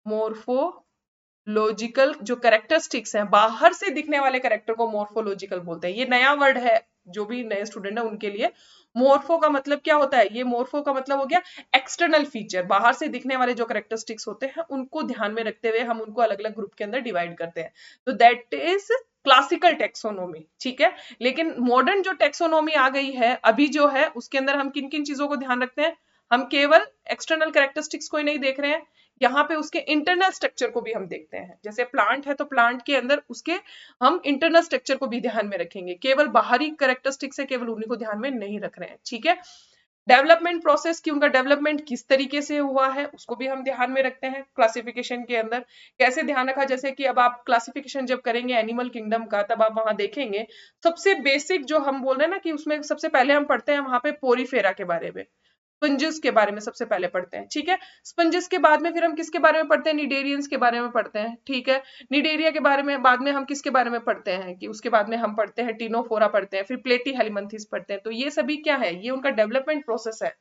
मोर्फोलॉजिकल जो कैरेक्टरिस्टिक्स हैं, बाहर से दिखने वाले कैरेक्टर को मोर्फोलॉजिकल बोलते हैं। ये नया वर्ड है, जो भी नए स्टूडेंट है उनके लिए। मोर्फो का मतलब क्या होता है? ये मोर्फो का मतलब हो गया एक्सटर्नल फीचर, बाहर से दिखने वाले जो करेक्टरिस्टिक्स होते हैं उनको ध्यान में रखते हुए हम उनको अलग अलग ग्रुप के अंदर डिवाइड करते हैं। तो दैट इज क्लासिकल टेक्सोनोमी, ठीक है। लेकिन मॉडर्न जो टेक्सोनोमी आ गई है अभी जो है, उसके अंदर हम किन किन चीजों को ध्यान रखते हैं? हम केवल एक्सटर्नल करेक्टरिस्टिक्स को ही नहीं देख रहे हैं, यहाँ पे उसके इंटरनल स्ट्रक्चर को भी हम देखते हैं। जैसे प्लांट है तो प्लांट के अंदर उसके हम इंटरनल स्ट्रक्चर को भी ध्यान में रखेंगे, केवल बाहरी करेक्टरिस्टिक्स है केवल उन्हीं को ध्यान में नहीं रख रहे हैं, ठीक है। डेवलपमेंट प्रोसेस की उनका डेवलपमेंट किस तरीके से हुआ है उसको भी हम ध्यान में रखते हैं। क्लासिफिकेशन के अंदर कैसे ध्यान रखा, जैसे कि अब आप क्लासिफिकेशन जब करेंगे एनिमल किंगडम का, तब आप वहां देखेंगे सबसे बेसिक जो हम बोल रहे हैं ना कि उसमें सबसे पहले हम पढ़ते हैं वहां पे पोरीफेरा के बारे में, स्पंजिस के बारे में सबसे पहले पढ़ते हैं, ठीक है। स्पंजिस के बाद में फिर हम किसके बारे में पढ़ते हैं? निडेरियंस के बारे में पढ़ते हैं, ठीक है। निडेरिया के बारे में बाद में हम किसके बारे में पढ़ते हैं कि उसके बाद में हम पढ़ते हैं टीनोफोरा पढ़ते हैं, फिर प्लेटी हेलिमंथिस पढ़ते हैं। तो ये सभी क्या है? ये उनका डेवलपमेंट प्रोसेस है,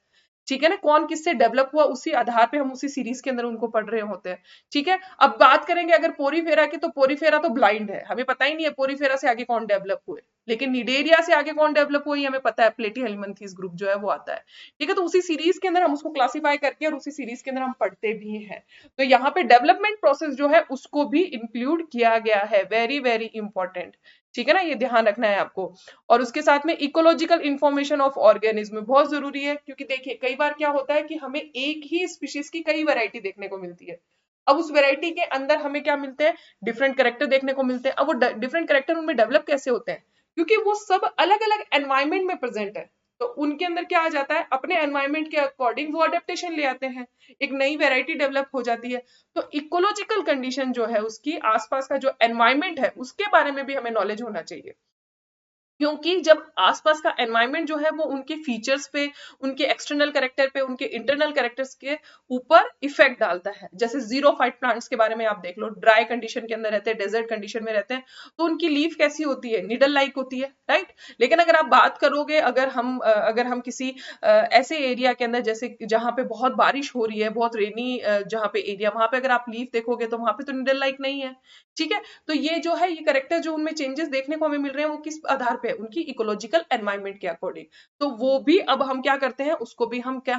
ठीक है ना। कौन किससे डेवलप हुआ उसी आधार पे हम उसी सीरीज के अंदर उनको पढ़ रहे होते हैं, ठीक है। अब बात करेंगे अगर पोरीफेरा की, तो पोरीफेरा तो ब्लाइंड है, हमें पता ही नहीं है पोरीफेरा से आगे कौन डेवलप हुए, लेकिन निडेरिया से आगे कौन डेवलप हुई हमें पता है, प्लेटी हेलिमंथिस ग्रुप जो है वो आता है, ठीक है। तो उसी सीरीज के अंदर हम उसको क्लासिफाई करके और उसी सीरीज के अंदर हम पढ़ते भी हैं। तो यहाँ पे डेवलपमेंट प्रोसेस जो है उसको भी इंक्लूड किया गया है, वेरी वेरी इंपॉर्टेंट, ठीक है ना, ये ध्यान रखना है आपको। और उसके साथ में इकोलॉजिकल इंफॉर्मेशन ऑफ ऑर्गेनिज्म बहुत जरूरी है, क्योंकि देखिए कई बार क्या होता है कि हमें एक ही स्पीशीज की कई वैरायटी देखने को मिलती है। अब उस वैरायटी के अंदर हमें क्या मिलते हैं? डिफरेंट कैरेक्टर देखने को मिलते हैं। अब वो डिफरेंट कैरेक्टर उनमें डेवलप कैसे होते हैं? क्योंकि वो सब अलग अलग एनवायरमेंट में प्रेजेंट है, तो उनके अंदर क्या आ जाता है? अपने एनवायरमेंट के अकॉर्डिंग वो अडेप्टेशन ले आते हैं, एक नई वैरायटी डेवलप हो जाती है। तो इकोलॉजिकल कंडीशन जो है उसकी आसपास का जो एनवायरमेंट है उसके बारे में भी हमें नॉलेज होना चाहिए, क्योंकि जब आसपास का एनवायरनमेंट जो है वो उनके फीचर्स पे, उनके एक्सटर्नल कैरेक्टर पे, उनके इंटरनल कैरेक्टर्स के ऊपर इफेक्ट डालता है। जैसे जीरोफाइट प्लांट्स के बारे में आप देख लो, ड्राई कंडीशन के अंदर रहते हैं, डेजर्ट कंडीशन में रहते हैं, तो उनकी लीफ कैसी होती है? निडल लाइक होती है, राइट। लेकिन अगर आप बात करोगे, अगर हम किसी ऐसे एरिया के अंदर जैसे जहां पे बहुत बारिश हो रही है, बहुत रेनी जहां पे एरिया, वहां पे अगर आप लीफ देखोगे तो वहां पे तो निडल लाइक नहीं है, ठीक है। तो ये जो है, ये करेक्टर जो उनमें चेंजेस देखने को हमें मिल रहे हैं वो किस आधार पे है? उनकी इकोलॉजिकल एनवायरनमेंट के अकॉर्डिंग। तो वो भी अब हम क्या करते हैं, उसको भी हम क्या,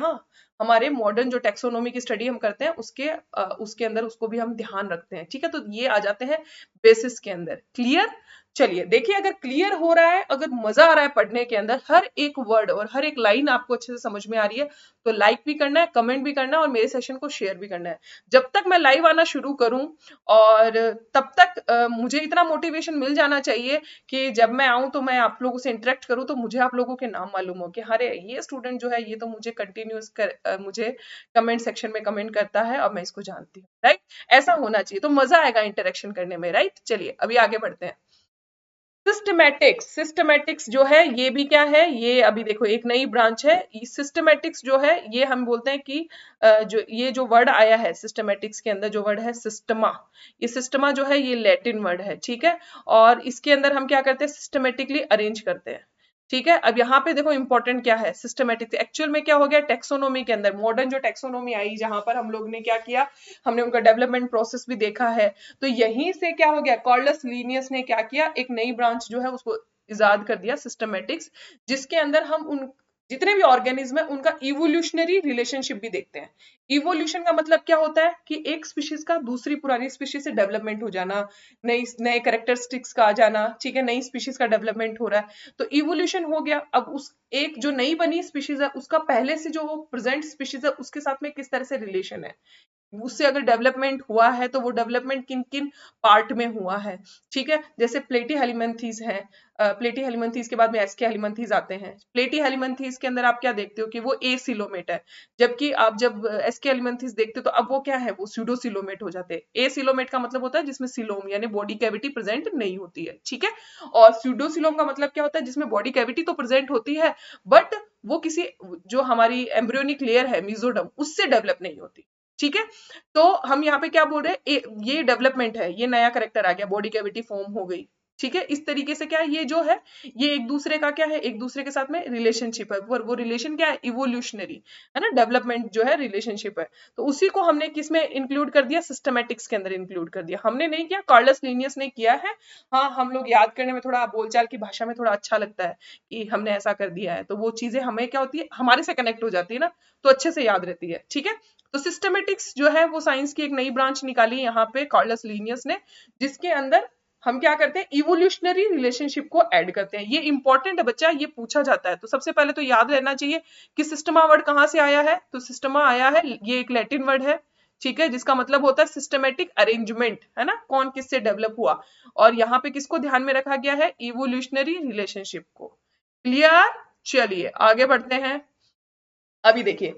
हमारे मॉडर्न जो टेक्सोनोमी की स्टडी हम करते हैं उसके अंदर उसको भी हम ध्यान रखते हैं, ठीक है। तो ये आ जाते हैं बेसिस के अंदर। क्लियर? चलिए देखिए, अगर क्लियर हो रहा है, अगर मजा आ रहा है पढ़ने के अंदर, हर एक वर्ड और हर एक लाइन आपको अच्छे से समझ में आ रही है, तो लाइक भी करना है, कमेंट भी करना है और मेरे सेशन को शेयर भी करना है। जब तक मैं लाइव आना शुरू करूं, और तब तक मुझे इतना मोटिवेशन मिल जाना चाहिए कि जब मैं आऊं तो मैं आप लोगों से इंटरेक्ट करूं, तो मुझे आप लोगों के नाम मालूम हो कि अरे ये स्टूडेंट जो है ये तो मुझे मुझे कमेंट सेक्शन में कमेंट करता है और मैं इसको जानती हूँ, राइट। ऐसा होना चाहिए, तो मजा आएगा इंटरेक्शन करने में, राइट। चलिए अभी आगे बढ़ते हैं। सिस्टमैटिक्स जो है ये भी क्या है? ये अभी देखो एक नई ब्रांच है। सिस्टमैटिक्स जो है ये हम बोलते हैं कि जो वर्ड आया है सिस्टमैटिक्स के अंदर, जो वर्ड है सिस्टमा, ये सिस्टमा जो है ये लैटिन वर्ड है, ठीक है। और इसके अंदर हम क्या करते हैं? सिस्टमेटिकली अरेंज करते हैं, ठीक है। अब यहाँ पे देखो इंपॉर्टेंट क्या है, सिस्टमेटिक एक्चुअल में क्या हो गया, टेक्सोनोमी के अंदर, मॉडर्न जो टेक्सोनोमी आई जहां पर हम लोग ने क्या किया, हमने उनका डेवलपमेंट प्रोसेस भी देखा है। तो यहीं से क्या हो गया, कॉर्डस लीनियस ने क्या किया, एक नई ब्रांच जो है उसको इजाद कर दिया, सिस्टमेटिक्स, जिसके अंदर हम उन जितने भी ऑर्गेनिज्म है उनका इवोल्यूशनरी रिलेशनशिप भी देखते हैं। इवोल्यूशन का मतलब क्या होता है कि एक स्पीशीज का दूसरी पुरानी स्पीशीज से डेवलपमेंट हो जाना, नए कैरेक्टरिस्टिक्स का आ जाना, ठीक है, नई स्पीशीज का डेवलपमेंट हो रहा है, तो इवोल्यूशन हो गया। अब उस एक जो नई बनी स्पीशीज है उसका पहले से जो प्रेजेंट स्पीशीज है उसके साथ में किस तरह से रिलेशन है, उससे अगर डेवलपमेंट हुआ है तो वो डेवलपमेंट किन किन पार्ट में हुआ है, ठीक है। जैसे प्लेटी हेलिमंथीज है, प्लेटी हेलिमंथीज के बाद में एस्के हेलिमंथीज आते हैं। प्लेटी हेलिमंथीज के अंदर आप क्या देखते हो कि वो एसिलोमेट है, जबकि आप जब एस्के हेलिमंथीज देखते हो तो अब वो क्या है, वो स्यूडोसिलोमेट हो जाते हैं। एसिलोमेट का मतलब होता है जिसमें सिलोम यानी बॉडी कैविटी प्रेजेंट नहीं होती है, ठीक है। और स्यूडोसिलोम का मतलब क्या होता है, जिसमें बॉडी कैविटी तो प्रेजेंट होती है बट वो किसी जो हमारी एम्ब्रियोनिक लेयर है मीजोडम उससे डेवलप नहीं होती, ठीक है। तो हम यहाँ पे क्या बोल रहे हैं, ये डेवलपमेंट है, ये नया करेक्टर आ गया, बॉडी कैविटी फॉर्म हो गई, ठीक है, इस तरीके से क्या है, ये जो है ये एक दूसरे का क्या है, एक दूसरे के साथ में रिलेशनशिप है, पर वो रिलेशन क्या है, इवोल्यूशनरी है ना, डेवलपमेंट जो है रिलेशनशिप है। तो उसी को हमने किसमें इंक्लूड कर दिया, सिस्टमैटिक्स के अंदर इंक्लूड कर दिया। हमने नहीं किया, कार्लस लीनियस ने किया है। हाँ, हम लोग याद करने में थोड़ा, बोलचाल की भाषा में थोड़ा अच्छा लगता है कि हमने ऐसा कर दिया है, तो वो चीजें हमें क्या होती है, हमारे से कनेक्ट हो जाती है ना, तो अच्छे से याद रहती है। ठीक है, तो सिस्टमेटिक्स जो है वो साइंस की एक नई ब्रांच निकाली यहाँ पे कार्लस लीनियस ने, जिसके अंदर हम क्या करते हैं, इवोल्यूशनरी रिलेशनशिप को ऐड करते हैं। ये इंपॉर्टेंट है बच्चा, ये पूछा जाता है। तो सबसे पहले तो याद रहना चाहिए कि सिस्टमा वर्ड कहाँ से आया है, तो सिस्टमा आया है, ये एक लैटिन वर्ड है, ठीक है, जिसका मतलब होता है सिस्टमेटिक अरेंजमेंट, है ना, कौन किससे डेवलप हुआ। और यहाँ पे किसको ध्यान में रखा गया है, इवोल्यूशनरी रिलेशनशिप को। क्लियर, चलिए आगे बढ़ते हैं। अभी देखिए,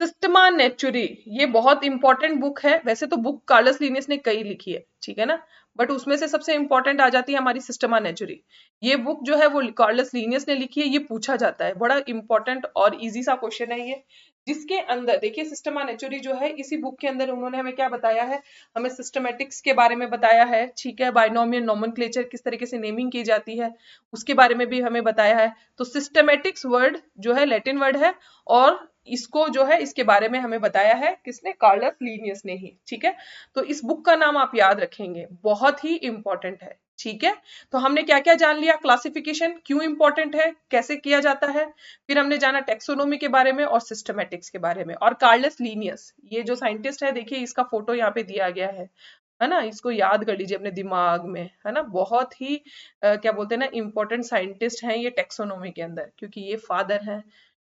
सिस्टमा नेचुरी, ये बहुत इंपॉर्टेंट बुक है। वैसे तो बुक कार्लस लीनियस ने कई लिखी है, ठीक है ना, बट उसमें से सबसे इंपॉर्टेंट आ जाती है हमारी सिस्टमा नेचुरी। ये बुक जो है वो कार्लस लीनियस ने लिखी है, ये पूछा जाता है, बड़ा इंपॉर्टेंट और इजी सा क्वेश्चन है ये। जिसके अंदर देखिए, सिस्टमा नेचुरी जो है, इसी बुक के अंदर उन्होंने हमें क्या बताया है, हमें सिस्टमेटिक्स के बारे में बताया है, ठीक है, बाइनोमियल नोमेनक्लेचर किस तरीके से नेमिंग की जाती है उसके बारे में भी हमें बताया है। तो सिस्टमेटिक्स वर्ड जो है लैटिन वर्ड है, और इसको जो है इसके बारे में हमें बताया है किसने, कार्लस लीनियस ने ही। ठीक है, तो इस बुक का नाम आप याद रखेंगे, बहुत ही इंपॉर्टेंट है। ठीक है, तो हमने क्या क्या जान लिया, क्लासिफिकेशन क्यों इंपॉर्टेंट है, कैसे किया जाता है, फिर हमने जाना टेक्सोनोमी के बारे में और सिस्टमेटिक्स के बारे में। और कार्लस लीनियस, ये जो साइंटिस्ट है, देखिए इसका फोटो यहाँ पे दिया गया है ना, इसको याद कर लीजिए अपने दिमाग में, है ना, बहुत ही क्या बोलते हैं ना, इंपॉर्टेंट साइंटिस्ट हैं ये टेक्सोनोमी के अंदर, क्योंकि ये फादर हैं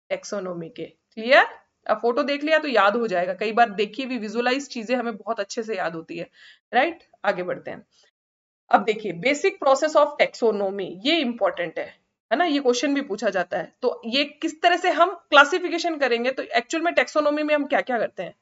टेक्सोनोमी के। क्लियर, अब फोटो देख लिया तो याद हो जाएगा, कई बार देखी हुई विजुअलाइज चीजें हमें बहुत अच्छे से याद होती है। राइट, आगे बढ़ते हैं। अब देखिए, बेसिक प्रोसेस ऑफ टेक्सोनोमी, ये इंपॉर्टेंट है ना, ये क्वेश्चन भी पूछा जाता है। तो ये किस तरह से हम क्लासिफिकेशन करेंगे, तो एक्चुअल में टेक्सोनोमी में हम क्या क्या करते हैं।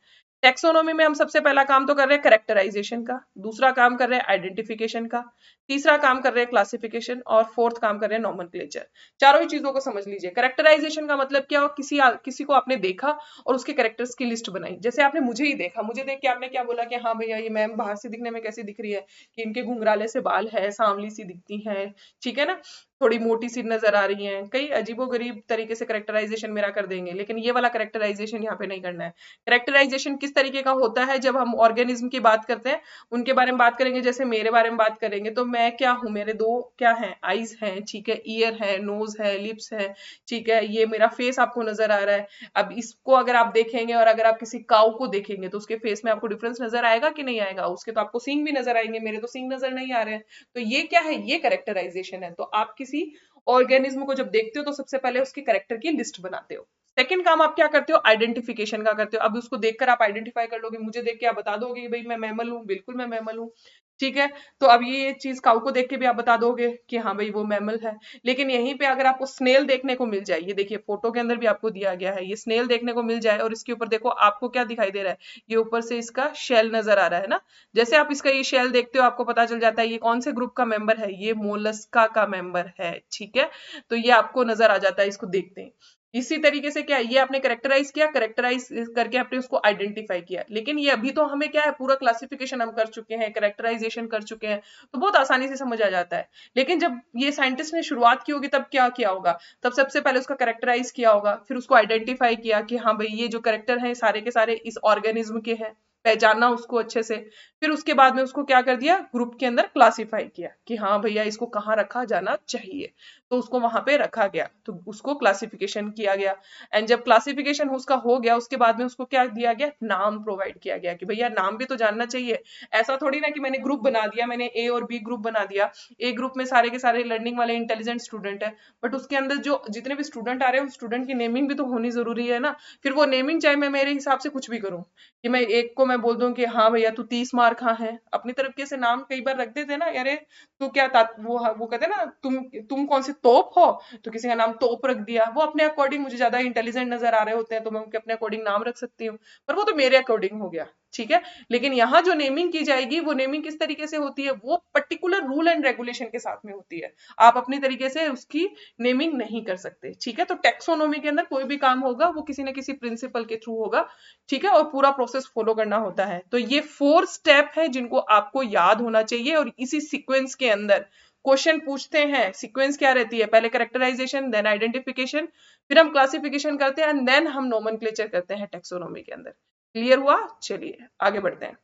टेक्सोनोमी में हम सबसे पहला काम तो कर रहे हैं करेक्टराइजेशन का, दूसरा काम कर रहे हैं आइडेंटिफिकेशन का, तीसरा काम कर रहे हैं क्लासिफिकेशन, और फोर्थ काम कर रहे हैं नोमेनक्लेचर। चारों ही चीजों को समझ लीजिए। करेक्टराइजेशन का मतलब क्या हो, किसी को आपने देखा और उसके कैरेक्टर्स की लिस्ट बनाई। जैसे आपने मुझे ही देखा, मुझे देख के आपने क्या बोला कि हाँ भैया ये मैम बाहर से दिखने में कैसी दिख रही है, कि इनके घुंघराले से बाल है, सांवली सी दिखती है, ठीक है ना, थोड़ी मोटी सी नजर आ रही हैं, कई अजीबोगरीब तरीके से करेक्टराइजेशन मेरा कर देंगे, लेकिन ये वाला करेक्टराइजेशन यहाँ पे नहीं करना है। करेक्टराइजेशन किस तरीके का होता है, जब हम ऑर्गेनिज्म की बात करते हैं, उनके बारे में बात करेंगे, जैसे मेरे बारे में बात करेंगे, तो मैं क्या हूं, मेरे दो क्या हैं, आईज हैं, ठीक है, ईयर है, नोज है, लिप्स है, ठीक है, ये मेरा फेस आपको नजर आ रहा है। अब इसको अगर आप देखेंगे और अगर आप किसी काऊ को देखेंगे तो उसके फेस में आपको डिफरेंस नजर आएगा कि नहीं आएगा, उसके तो आपको सींग भी नजर आएंगे, मेरे तो सींग नजर नहीं आ रहे हैं। तो ये क्या है, ये करेक्टराइजेशन है। तो आप किसी ऑर्गेनिज्म को जब देखते हो तो सबसे पहले उसके करेक्टर की लिस्ट बनाते हो। सेकंड काम आप क्या करते हो, आइडेंटिफिकेशन का करते हो। अब उसको देखकर आप आइडेंटिफाई कर लोगे, मुझे देख के आप बता दोगे कि भाई मैं मैमल हूँ, बिल्कुल मैं मैमल हूँ, ठीक है। तो अब ये चीज काऊ को देख के भी आप बता दोगे कि हाँ भाई वो मैमल है। लेकिन यहीं पे अगर आपको स्नेल देखने को मिल जाए, ये देखिए फोटो के अंदर भी आपको दिया गया है, ये स्नेल देखने को मिल जाए और इसके ऊपर देखो आपको क्या दिखाई दे रहा है, ये ऊपर से इसका शेल नजर आ रहा है ना। जैसे आप इसका ये शेल देखते हो आपको पता चल जाता है ये कौन से ग्रुप का मेंबर है, ये मोलस्का का मेंबर है, ठीक है। तो ये आपको नजर आ जाता है इसको देखते हैं। इसी तरीके से क्या है, ये आपने करेक्टराइज किया, करेक्टराइज करके आपने उसको आइडेंटिफाई किया। लेकिन ये अभी तो हमें क्या है, पूरा क्लासिफिकेशन हम कर चुके हैं, करेक्टराइजेशन कर चुके हैं, तो बहुत आसानी से समझ आ जाता है। लेकिन जब ये साइंटिस्ट ने शुरुआत की होगी तब क्या किया होगा, तब सबसे पहले उसका करेक्टराइज किया होगा, फिर उसको आइडेंटिफाई किया कि हाँ भाई ये जो करेक्टर है सारे के सारे इस ऑर्गेनिज्म के हैं, पहचाना उसको अच्छे से। फिर उसके बाद में उसको क्या कर दिया, ग्रुप के अंदर क्लासिफाई किया कि हाँ भैया इसको कहाँ रखा जाना चाहिए, तो उसको वहां पे रखा गया, तो उसको क्लासिफिकेशन किया गया। एंड जब क्लासिफिकेशन उसका हो गया उसके बाद में उसको क्या दिया गया, नाम प्रोवाइड किया गया कि भैया नाम भी तो जानना चाहिए। ऐसा थोड़ी ना कि मैंने ग्रुप बना दिया, मैंने ए और बी ग्रुप बना दिया, ए ग्रुप में सारे के सारे लर्निंग वाले इंटेलिजेंट स्टूडेंट है, बट उसके अंदर जो जितने भी स्टूडेंट आ रहे हैं उस स्टूडेंट की नेमिंग भी तो होनी जरूरी है ना। फिर वो नेमिंग चाहे मैं मेरे हिसाब से कुछ भी करूं, कि मैं एक को मैं बोल दूं कि हाँ भैया तू 30 मार्क हाँ है, अपनी तरफ के से नाम कई बार रख देते हैं ना, अरे तू क्या वो कहते हैं ना, तुम कौन सी तोप हो, तो किसी का नाम तोप रख दिया। वो अपने अकॉर्डिंग मुझे ज्यादा इंटेलिजेंट नजर आ रहे होते हैं तो मैं उनके अपने अकॉर्डिंग नाम रख सकती हूँ, पर वो तो मेरे अकॉर्डिंग हो गया, ठीक है। लेकिन यहाँ जो नेमिंग की जाएगी वो नेमिंग किस तरीके से होती है, वो पर्टिकुलर रूल एंड रेगुलेशन के साथ में होती है, आप अपनी तरीके से उसकी नेमिंग नहीं कर सकते, ठीक है। तो टेक्सोनोमी के अंदर कोई भी काम होगा वो किसी न किसी प्रिंसिपल के थ्रू होगा, ठीक है, और पूरा प्रोसेस फॉलो करना होता है। तो ये 4 स्टेप है जिनको आपको याद होना चाहिए और इसी सीक्वेंस के अंदर क्वेश्चन पूछते हैं, सीक्वेंस क्या रहती है, पहले कैरेक्टराइजेशन, देन आइडेंटिफिकेशन, फिर हम क्लासिफिकेशन करते हैं, देन हम नोमेनक्लेचर करते हैं टेक्सोनॉमी के अंदर। क्लियर हुआ? चलिए आगे बढ़ते हैं।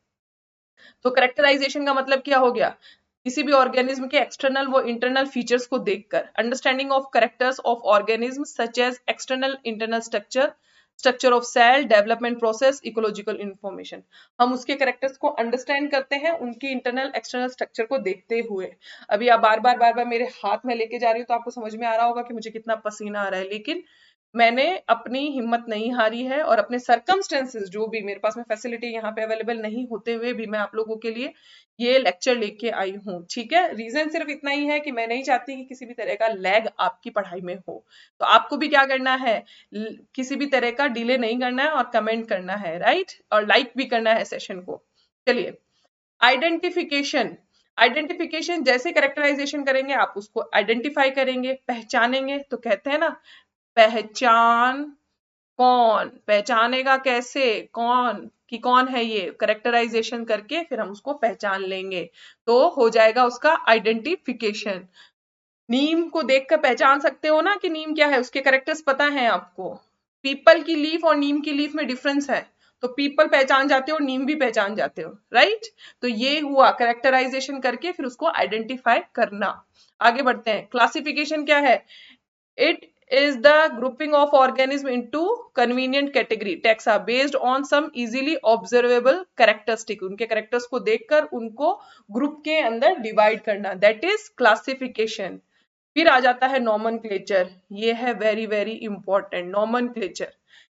तो करेक्टराइजेशन का मतलब क्या हो गया? किसी भी ऑर्गेनिज्म के एक्सटर्नल व इंटरनल फीचर्स को देखकर understanding of characters of organism such as external internal structure, structure of cell, development process, ecological information. हम उसके करेक्टर्स को अंडरस्टैंड करते हैं उनकी इंटरनल एक्सटर्नल स्ट्रक्चर को देखते हुए। अभी आप बार बार मेरे हाथ में लेके जा रही हूँ तो आपको समझ में आ रहा होगा कि मुझे कितना पसीना आ रहा है, लेकिन मैंने अपनी हिम्मत नहीं हारी है और अपने सर्कमस्टेंसेस जो भी मेरे पास में फैसिलिटी यहाँ पे अवेलेबल नहीं होते हुए भी मैं आप लोगों के लिए ये लेक्चर लेके आई हूँ। ठीक है, रीजन सिर्फ इतना ही है कि मैं नहीं चाहती कि किसी भी तरह का लैग आपकी पढ़ाई में हो। तो आपको भी क्या करना है, किसी भी तरह का डिले नहीं करना है और कमेंट करना है, राइट, और लाइक भी करना है सेशन को। चलिए, आइडेंटिफिकेशन। आइडेंटिफिकेशन जैसे कैरेक्टराइजेशन करेंगे आप उसको आइडेंटिफाई करेंगे, पहचानेंगे, तो कहते हैं ना पहचान, कौन पहचानेगा, कैसे, कौन कि कौन है ये, करेक्टराइजेशन करके फिर हम उसको पहचान लेंगे, तो हो जाएगा उसका आइडेंटिफिकेशन। नीम को देखकर पहचान सकते हो ना कि नीम क्या है, उसके करेक्टर्स पता है आपको। पीपल की लीफ और नीम की लीफ में डिफरेंस है, तो पीपल पहचान जाते हो, नीम भी पहचान जाते हो, राइट। तो ये हुआ करेक्टराइजेशन करके फिर उसको आइडेंटिफाई करना। आगे बढ़ते हैं, क्लासिफिकेशन क्या है? It is the grouping of organism into convenient category taxa based on some easily observable characteristic। उनके characters को देखकर उनको ग्रुप के अंदर डिवाइड करना, that is classification। फिर आ जाता है nomenclature। ये है very very important. nomenclature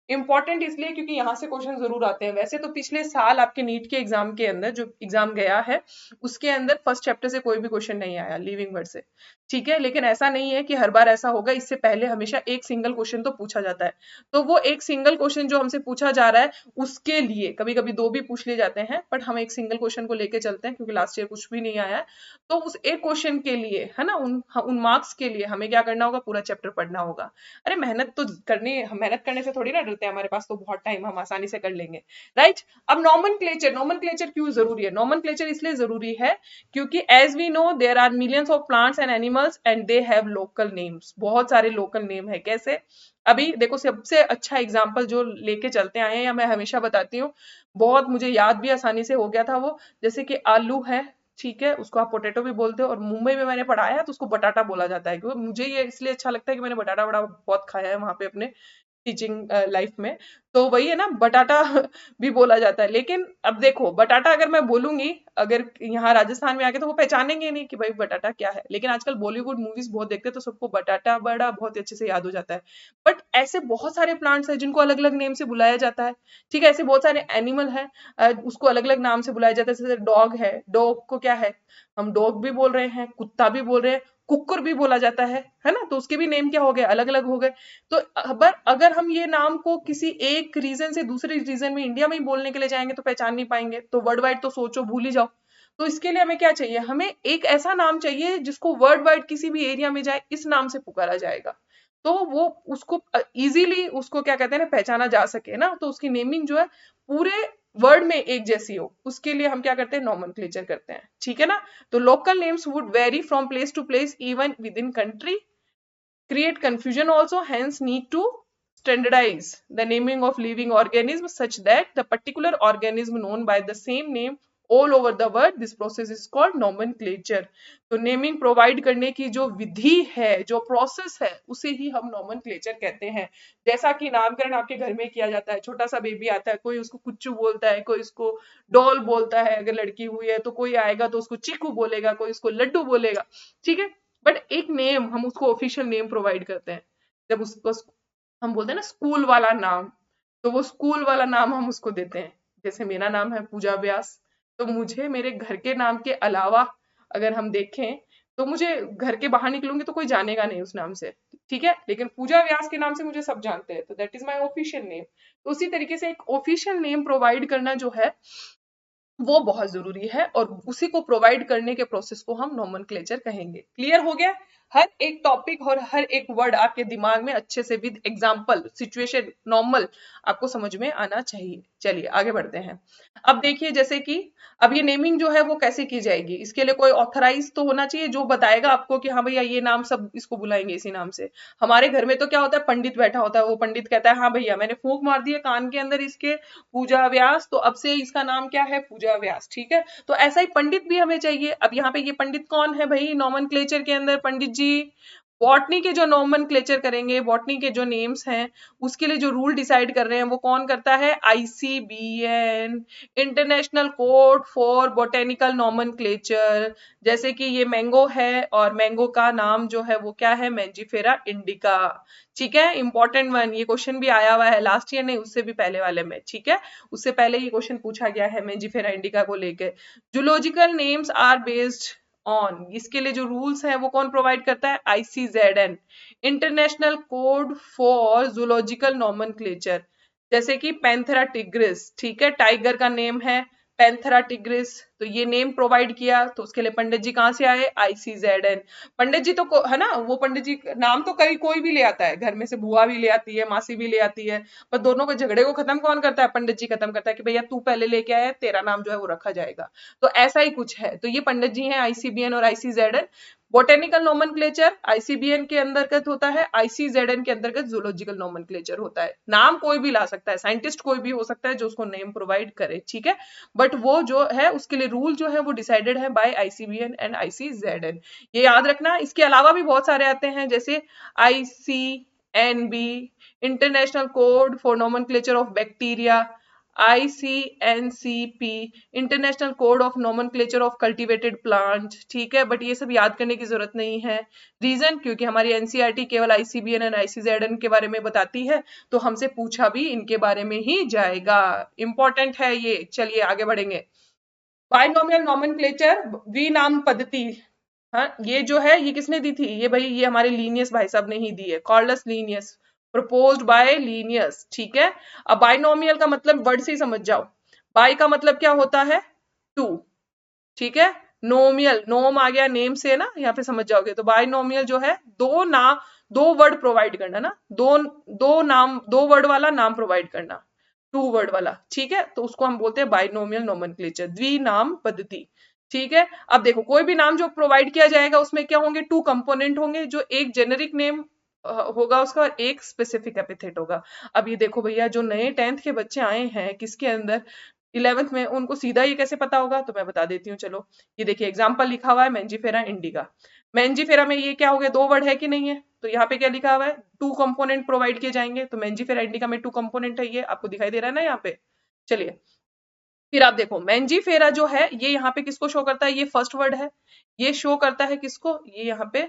important इसलिए क्योंकि यहाँ से क्वेश्चन जरूर आते हैं। वैसे तो पिछले साल आपके नीट के एग्जाम के अंदर जो एग्जाम गया है उसके अंदर फर्स्ट चैप्टर से कोई भी क्वेश्चन नहीं आया लिविंग वर्ड से, ठीक है, लेकिन ऐसा नहीं है कि हर बार ऐसा होगा। इससे पहले हमेशा एक सिंगल क्वेश्चन तो पूछा जाता है, तो वो एक सिंगल क्वेश्चन जो हमसे पूछा जा रहा है उसके लिए कभी कभी दो भी पूछ लिए जाते हैं, बट हम एक सिंगल क्वेश्चन को लेके चलते हैं क्योंकि लास्ट ईयर कुछ भी नहीं आया है। तो उस एक क्वेश्चन के लिए है ना, उन मार्क्स के लिए हमें क्या करना होगा, पूरा चैप्टर पढ़ना होगा। अरे मेहनत तो करनी, मेहनत करने से थोड़ी ना डरते हैं, हमारे पास तो बहुत टाइम, हम आसानी से कर लेंगे, राइट। अब नॉमेनक्लेचर, नॉमेनक्लेचर क्यों जरूरी है? नॉमेनक्लेचर इसलिए जरूरी है क्योंकि as we know there are millions of plants and animals and they have local names. बहुत सारे लोकल नेम है। कैसे? अभी देखो, सबसे अच्छा एग्जाम्पल जो लेके चलते आए हैं या मैं हमेशा बताती हूँ, बहुत मुझे याद भी आसानी से हो गया था वो, जैसे कि आलू है, ठीक है, उसको आप पोटैटो भी बोलते हो, और मुंबई में मैंने पढ़ाया है तो उसको बटाटा बोला जाता है, क्योंकि मुझे ये इसलिए अच्छा लगता है कि मैंने बटाटा बड़ा बहुत खाया है वहां पे अपने टीचिंग लाइफ में। तो वही है ना, बटाटा भी बोला जाता है। लेकिन अब देखो, बटाटा अगर मैं बोलूंगी, अगर यहाँ राजस्थान में आके, तो वो पहचानेंगे नहीं कि भाई बटाटा क्या है। लेकिन आजकल बॉलीवुड मूवीज बहुत देखते हैं तो सबको बटाटा बड़ा बहुत ही अच्छे से याद हो जाता है। बट ऐसे बहुत सारे प्लांट्स हैं जिनको अलग अलग नेम से बुलाया जाता है, ठीक है। ऐसे बहुत सारे एनिमल है, उसको अलग अलग नाम से बुलाया जाता है। जैसे डॉग है, डॉग को क्या है, हम डॉग भी बोल रहे हैं, कुत्ता भी बोल रहे हैं, कुकुर भी बोला जाता है ना, तो उसके भी नेम क्या हो गए, अलग अलग हो गए। तो अगर हम ये नाम को किसी एक रीजन से दूसरे रीजन में इंडिया में ही बोलने के लिए जाएंगे तो पहचान नहीं पाएंगे, तो वर्ल्ड वाइड तो सोचो भूल ही जाओ। तो इसके लिए हमें क्या चाहिए, हमें एक ऐसा नाम चाहिए जिसको वर्ल्ड वाइड किसी भी एरिया में जाए इस नाम से पुकारा जाएगा, तो वो उसको इजीली उसको क्या कहते हैं ना, पहचाना जा सके ना, तो उसकी नेमिंग जो है पूरे वर्ड में एक जैसी हो, उसके लिए हम क्या करते हैं, नॉमेनक्लेचर करते हैं, ठीक है ना। तो local names would vary from place to place even within country, create confusion also, hence need to standardize the naming of living organisms such that the particular organism known by the same name all over the world, this process is called nomenclature। तो naming provide करने की जो विधि है, जो process है, उसे ही हम nomenclature कहते हैं। जैसा कि नामकरण आपके घर में किया जाता है, छोटा सा बेबी आता है, कोई उसको कुच्चू बोलता है, कोई उसको डॉल बोलता है, अगर लड़की हुई है तो कोई आएगा तो उसको चीकू बोलेगा, कोई उसको लड्डू बोलेगा, ठीक है। बट एक नेम हम उसको ऑफिशियल नेम प्रोवाइड करते हैं। जब उसको हम बोलते हैं ना स्कूल वाला नाम, तो वो स्कूल वाला नाम हम उसको देते हैं। जैसे मेरा नाम है पूजा व्यास, तो मुझे मेरे घर के नाम के अलावा अगर हम देखें तो मुझे घर के बाहर निकलूंगी तो कोई जानेगा नहीं उस नाम से, ठीक है, लेकिन पूजा व्यास के नाम से मुझे सब जानते हैं, तो that is my official name. तो उसी तरीके से एक ऑफिशियल नेम प्रोवाइड करना जो है वो बहुत जरूरी है और उसी को प्रोवाइड करने के प्रोसेस को हम नोमेनक्लेचर कहेंगे। क्लियर हो गया? हर एक टॉपिक और हर एक वर्ड आपके दिमाग में अच्छे से विद एग्जांपल सिचुएशन नॉर्मल आपको समझ में आना चाहिए। चलिए आगे बढ़ते हैं। अब देखिए जैसे कि अब ये नेमिंग जो है वो कैसे की जाएगी, इसके लिए कोई ऑथराइज तो होना चाहिए जो बताएगा आपको कि हाँ भैया ये नाम सब इसको बुलाएंगे इसी नाम से। हमारे घर में तो क्या होता है, पंडित बैठा होता है, वो पंडित कहता है हाँ भैया मैंने फूंक मार दी है कान के अंदर इसके पूजा व्यास, तो अब से इसका नाम क्या है, पूजा व्यास। ठीक है, तो ऐसा ही पंडित भी हमें चाहिए। अब यहाँ पे ये पंडित कौन है भाई, नॉमेनक्लेचर के अंदर पंडित जी। बॉटनी के जो नॉमेनक्लेचर करेंगे, बॉटनी के जो नेम्स हैं उसके लिए जो रूल डिसाइड कर रहे हैं वो कौन करता है, ICBN, international code for botanical nomenclature. जैसे कि ये मैंगो है और मैंगो का नाम जो है वो क्या है, मैंजीफेरा इंडिका। ठीक है, इंपॉर्टेंट वन, ये क्वेश्चन भी आया हुआ है लास्ट ईयर, नहीं उससे भी पहले वाले में। ठीक है, उससे पहले ये क्वेश्चन पूछा गया है मैंजीफेरा इंडिका को लेके। Zoological names are based on, इसके लिए जो रूल्स हैं वो कौन प्रोवाइड करता है, ICZN, international code for zoological nomenclature. जैसे कि पैंथेरा टिग्रिस, ठीक है, टाइगर का नेम है पैंथेरा टिग्रिस, तो ये नेम प्रोवाइड किया, तो उसके लिए पंडित जी कहाँ से आए, आईसीजेडएन। पंडित जी तो है ना, वो पंडित जी नाम तो कहीं कोई भी ले आता है, घर में से बुआ भी ले आती है, मासी भी ले आती है, पर दोनों के झगड़े को खत्म कौन करता है, पंडित जी खत्म करता है कि भैया तू पहले लेके आया, तेरा नाम जो है वो रखा जाएगा। तो ऐसा ही कुछ है, तो ये पंडित जी हैं आईसीबीएन और आईसीजेडएन। बोटेनिकल नोमेनक्लेचर आईसीबीएन के अंतर्गत होता है, आईसीजेडएन के अंतर्गत जूलॉजिकल नोमेनक्लेचर होता है। नाम कोई भी ला सकता है, साइंटिस्ट कोई भी हो सकता है जो उसको नेम प्रोवाइड करे। ठीक है, बट वो जो है उसके लिए रूल जो है वो डिसाइडेड है बाय आईसीबीएन एंड आईसीजेडएन, ये याद रखना। इसके अलावा भी बहुत सारे आते हैं, जैसे ICNB, international code for nomenclature of bacteria, ICNCP, international code of nomenclature of cultivated plant. ठीक है, बट ये सब याद करने की जरूरत नहीं है। रीजन, क्योंकि हमारी एनसीईआरटी केवल आईसीबीएन और आईसीजेडएन के बारे में बताती है, तो हमसे पूछा भी इनके बारे में ही जाएगा। इंपॉर्टेंट है ये। चलिए आगे बढ़ेंगे। बायनोमियल नोमेनक्लेचर, द्विनाम पद्धति। हाँ, ये जो है ये किसने दी थी, ये भाई ये हमारे लीनियस भाई साहब ने ही दी है, cords Linnaeus, proposed by Linnaeus. ठीक है, अब बायनोमियल का मतलब वर्ड से ही समझ जाओ। बाय का मतलब क्या होता है, टू। ठीक है, नोमियल, नोम आ गया नेम से ना, यहाँ पे समझ जाओगे। तो बायनोमियल जो है दो वर्ड प्रोवाइड करना ना, दो वर्ड वाला नाम प्रोवाइड करना, टू वर्ड वाला। ठीक है, तो उसको हम बोलते हैं बायनोमियल नोमेनक्लेचर, द्विनाम पद्धति। ठीक है, अब देखो कोई भी नाम जो प्रोवाइड किया जाएगा उसमें क्या होंगे, टू कंपोनेंट होंगे, जो एक जेनेरिक नेम होगा उसका और एक स्पेसिफिक एपिथेट होगा। अब ये देखो भैया, जो नए 10th के बच्चे आए हैं किसके अंदर, 11th में, उनको सीधा ये कैसे पता होगा, तो मैं बता देती हूँ चलो। ये देखिए एग्जाम्पल लिखा हुआ है मैंजीफेरा इंडिका। मैंजीफेरा में ये क्या हो गया, दो वर्ड है कि नहीं है, तो यहाँ पे क्या लिखा हुआ है, टू कंपोनेंट प्रोवाइड किए जाएंगे, तो मैंजीफेरा इंडिका में टू कंपोनेंट है, ये आपको दिखाई दे रहा है ना यहाँ पे। चलिए फिर आप देखो मैंजीफेरा जो है ये यहाँ पे किसको शो करता है, ये फर्स्ट वर्ड है, ये शो करता है किसको, ये यहाँ पे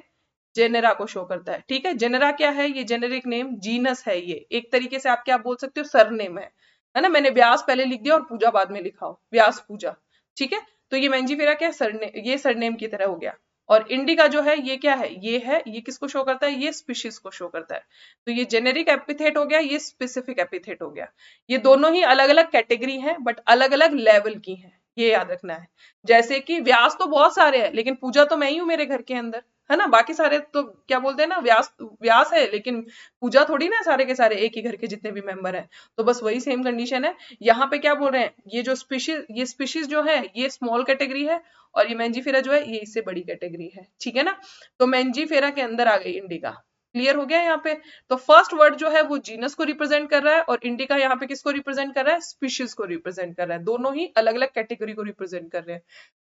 जेनेरा को शो करता है। ठीक है, जेनेरा क्या है, ये जेनेरिक नेम, जीनस है, ये एक तरीके से आप क्या बोल सकते हो, सरनेम है ना। मैंने व्यास पहले लिख दिया और पूजा बाद में लिखा हो, व्यास पूजा। ठीक है, तो ये मैंजीफेरा क्या है, ये सरनेम की तरह हो गया। और इंडिका जो है ये क्या है, ये किसको शो करता है, ये स्पीशीज को शो करता है। तो ये जेनेरिक एपिथेट हो गया, ये स्पेसिफिक एपिथेट हो गया। ये दोनों ही अलग अलग कैटेगरी हैं बट अलग अलग लेवल की हैं, ये याद रखना है। जैसे कि व्यास तो बहुत सारे हैं लेकिन पूजा तो मैं ही हूँ मेरे घर के अंदर, है ना। बाकी सारे तो क्या बोलते हैं ना, व्यास व्यास है लेकिन पूजा थोड़ी ना, सारे के सारे एक ही घर के जितने भी मेंबर हैं। तो बस वही सेम कंडीशन है। यहाँ पे क्या बोल रहे हैं, ये स्पीशीज जो है ये स्मॉल कैटेगरी है और ये मैंजीफेरा जो है ये इससे बड़ी कैटेगरी है। ठीक है ना, तो मैंजीफेरा के अंदर आ गई इंडिका। क्लियर हो गया यहाँ पे। तो फर्स्ट वर्ड जो है वो जीनस को रिप्रेजेंट कर रहा है और इंडिका यहाँ पे किसको रिप्रेजेंट कर रहा है, स्पीशीज को रिप्रेजेंट कर रहा है। दोनों ही अलग अलग कैटेगरी को रिप्रेजेंट कर रहे हैं,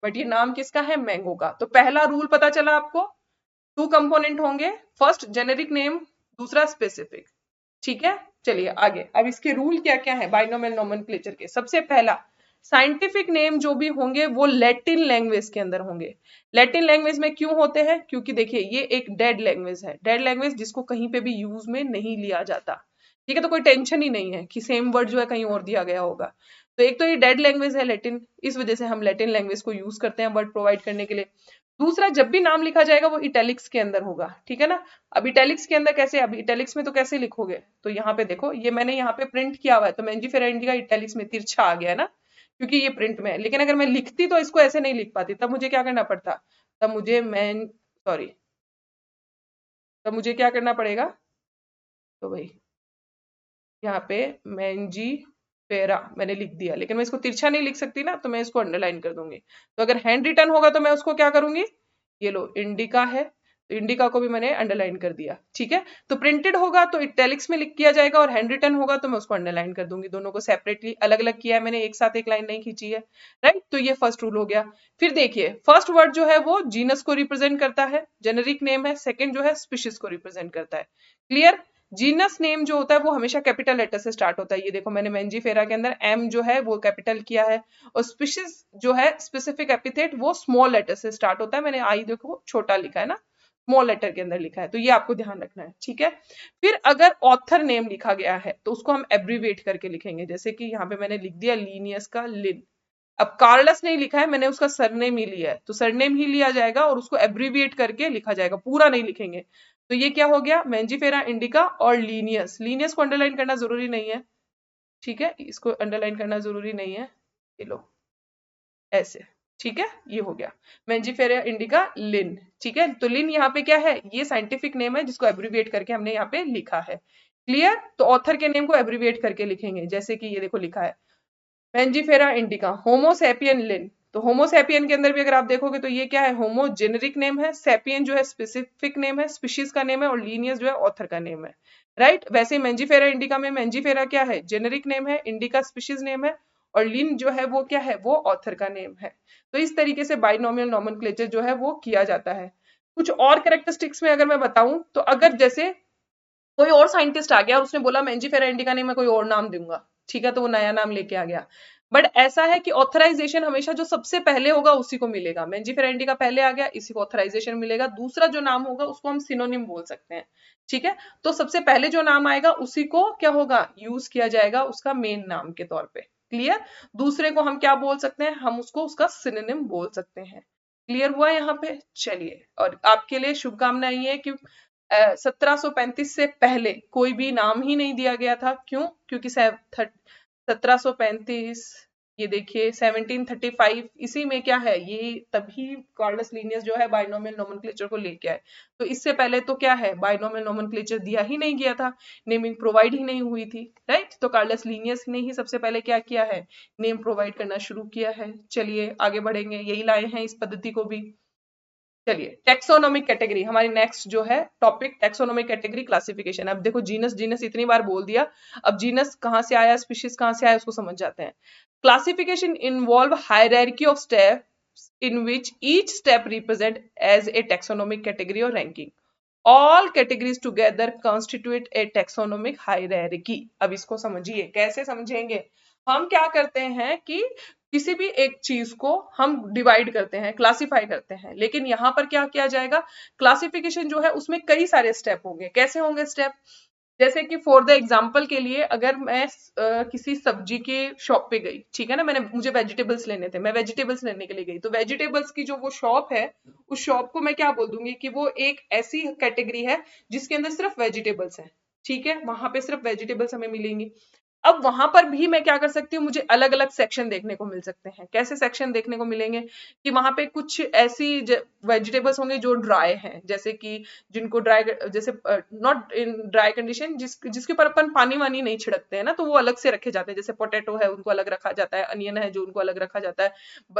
बट ये नाम किसका है, मैंगो का। तो पहला रूल पता चला आपको, टू कंपोनेंट होंगे, फर्स्ट जेनेरिक नेम, दूसरा स्पेसिफिक। ठीक है, चलिए आगे। अब इसके रूल क्या क्या है बाइनोमियल नोमेनक्लेचर के। सबसे पहला, साइंटिफिक नेम जो भी होंगे वो लैटिन लैंग्वेज के अंदर होंगे। लैटिन लैंग्वेज में क्यों होते हैं, क्योंकि देखिए ये एक डेड लैंग्वेज है, डेड लैंग्वेज जिसको कहीं पे भी यूज में नहीं लिया जाता। ठीक है, तो कोई टेंशन ही नहीं है कि सेम वर्ड जो है कहीं और दिया गया होगा। तो एक तो ये डेड लैंग्वेज है लैटिन, इस वजह से हम लैटिन लैंग्वेज को यूज करते हैं वर्ड प्रोवाइड करने के लिए। दूसरा, जब भी नाम लिखा जाएगा वो इटैलिक्स के अंदर होगा। ठीक है ना, अब इटैलिक्स के अंदर कैसे, अब इटैलिक्स में तो कैसे लिखोगे, तो यहाँ पे देखो ये मैंने यहाँ पे प्रिंट किया हुआ है, तो मैंजीफेरा इंडिका इटैलिक्स में तिरछा आ गया है ना, क्योंकि ये प्रिंट में है। लेकिन अगर मैं लिखती तो इसको ऐसे नहीं लिख पाती, तब मुझे क्या करना पड़ता, तब मुझे सॉरी, तब मुझे क्या करना पड़ेगा, तो भाई यहाँ पे मैंजी फेरा मैंने लिख दिया, लेकिन मैं इसको तिरछा नहीं लिख सकती ना, तो मैं इसको अंडरलाइन कर दूंगी। तो अगर हैंड रिटन होगा तो मैं उसको क्या करूंगी, ये लो इंडिका है, तो इंडिका को भी मैंने अंडरलाइन कर दिया, ठीक है। तो प्रिंटेड होगा तो इटैलिक्स में लिख किया जाएगा, और हैंड रिटन होगा तो मैं उसको अंडरलाइन कर दूंगी। दोनों को सेपरेटली अलग अलग किया है मैंने, एक साथ एक लाइन नहीं खींची है, राइट। तो ये फर्स्ट रूल हो गया। फिर देखिए फर्स्ट वर्ड जो है वो जीनस को रिप्रेजेंट करता है, जेनेरिक नेम है। सेकेंड जो है स्पीशीज को रिप्रेजेंट करता है। क्लियर। जीनस नेम जो होता है वो हमेशा कैपिटल लेटर से स्टार्ट होता है। ये देखो मैंने मैंजीफेरा के अंदर एम जो है वो कैपिटल किया है, और स्पीशीज जो है स्पेसिफिक एपिथेट वो स्मॉल लेटर से स्टार्ट होता है। मैंने आई देखो छोटा लिखा है ना, स्मॉल लेटर के अंदर लिखा है, तो ये आपको ध्यान रखना है, ठीक है। फिर अगर ऑथर नेम लिखा गया है तो उसको हम एब्रीवेट करके लिखेंगे, जैसे कि यहाँ पे मैंने लिख दिया लीनियस का लिन। अब कार्लस नहीं लिखा है मैंने, उसका सरनेम ही लिया है, तो सरनेम ही लिया जाएगा और उसको एब्रीविएट करके लिखा जाएगा, पूरा नहीं लिखेंगे। तो ये क्या हो गया, मैंजीफेरा इंडिका और लीनियस। लीनियस को अंडरलाइन करना जरूरी नहीं है, ठीक है, इसको अंडरलाइन करना जरूरी नहीं है, ये लो ऐसे, ठीक है। ये हो गया मैंजीफेरा इंडिका लिन, ठीक है। तो लिन यहाँ पे क्या है, ये साइंटिफिक नेम है जिसको एब्रीविएट करके हमने यहाँ पे लिखा है। क्लियर। तो ऑथर के नेम को एब्रीविएट करके लिखेंगे, जैसे कि ये देखो लिखा है मैंजीफेरा इंडिका होमोसैपियन लिन। तो होमोसैपियन के अंदर भी अगर आप देखोगे तो ये क्या है, होमो जेनेरिक नेम है, सैपियन जो है स्पेसिफिक नेम है, स्पीशीज का नेम है, और लीनियस जो है ऑथर का नेम है, राइट। वैसे मैंजीफेरा इंडिका में मैंजीफेरा क्या है, जेनेरिक नेम है, इंडिका स्पीशीज नेम है, और लिन जो है वो क्या है, वो ऑथर का नेम है। तो इस तरीके से बाइनोमियल नोमेनक्लेचर जो है वो किया जाता है। कुछ और कैरेक्टरिस्टिक्स में अगर मैं बताऊं तो अगर जैसे कोई और साइंटिस्ट आ गया और उसने बोला मैंजीफेरा इंडिका नहीं मैं कोई और नाम दूंगा, ठीक है, तो वो नया नाम लेके आ गया। बट ऐसा है कि ऑथराइजेशन हमेशा जो सबसे पहले होगा उसी को मिलेगा। मैंजीफेरा इंडिका पहले आ गया, इसी को ऑथराइजेशन मिलेगा। दूसरा जो नाम होगा उसको हम सिनोनिम बोल सकते हैं, ठीक है। तो सबसे पहले जो नाम आएगा उसी को क्या होगा, यूज किया जाएगा उसका मेन नाम के तौर पे। क्लियर। दूसरे को हम क्या बोल सकते हैं, हम उसको उसका सिनोनिम बोल सकते हैं। क्लियर हुआ यहाँ पे। चलिए, और आपके लिए शुभकामनाएं ये कि 1735 से पहले कोई भी नाम ही नहीं दिया गया था। क्यों? क्योंकि 1735, ये देखिए 1735, इसी में क्या है, ये तभी कार्लस लीनियस जो है बाइनोमियल नोमेनक्लेचर को लेके आए। तो इससे पहले तो क्या है, बाइनोमियल नोमेनक्लेचर दिया ही नहीं गया था, नेमिंग प्रोवाइड ही नहीं हुई थी, राइट। तो कार्लस लीनियस ने ही सबसे पहले क्या किया है, नेम प्रोवाइड करना शुरू किया है। चलिए आगे बढ़ेंगे, यही लाए हैं इस पद्धति को भी। चलिए टेक्सोनोमिक कैटेगरी हमारी नेक्स्ट जो है टॉपिक, टेक्सोनोमिक कैटेगरी क्लासिफिकेशन। अब देखो जीनस जीनस इतनी बार बोल दिया, अब जीनस कहां से आया, स्पीशीज कहां से आया, उसको समझ जाते हैं। Classification involve hierarchy of steps in which each step represent as a taxonomic category और ranking. All categories together constitute a taxonomic hierarchy. अब इसको समझिए, कैसे समझेंगे, हम क्या करते हैं कि किसी भी एक चीज को हम डिवाइड करते हैं, क्लासिफाई करते हैं, लेकिन यहां पर क्या किया जाएगा, क्लासिफिकेशन जो है उसमें कई सारे स्टेप होंगे। कैसे होंगे स्टेप, जैसे कि फॉर द एग्जांपल के लिए अगर मैं किसी सब्जी के शॉप पे गई, ठीक है ना, मुझे वेजिटेबल्स लेने थे, मैं वेजिटेबल्स लेने के लिए गई, तो वेजिटेबल्स की जो वो शॉप है, उस शॉप को मैं क्या बोल दूंगी कि वो एक ऐसी कैटेगरी है जिसके अंदर सिर्फ वेजिटेबल्स है, ठीक है, वहां पे सिर्फ वेजिटेबल्स हमें मिलेंगी। अब वहां पर भी मैं क्या कर सकती हूँ, मुझे अलग अलग सेक्शन देखने को मिल सकते हैं। कैसे सेक्शन देखने को मिलेंगे कि वहां पे कुछ ऐसी वेजिटेबल्स होंगे जो ड्राई हैं, जैसे कि जिनको ड्राई, जैसे नॉट इन ड्राई कंडीशन, जिसके ऊपर अपन पानी वानी नहीं छिड़कते हैं ना, तो वो अलग से रखे जाते हैं। जैसे पोटैटो है उनको अलग रखा जाता है, अनियन है जो उनको अलग रखा जाता है,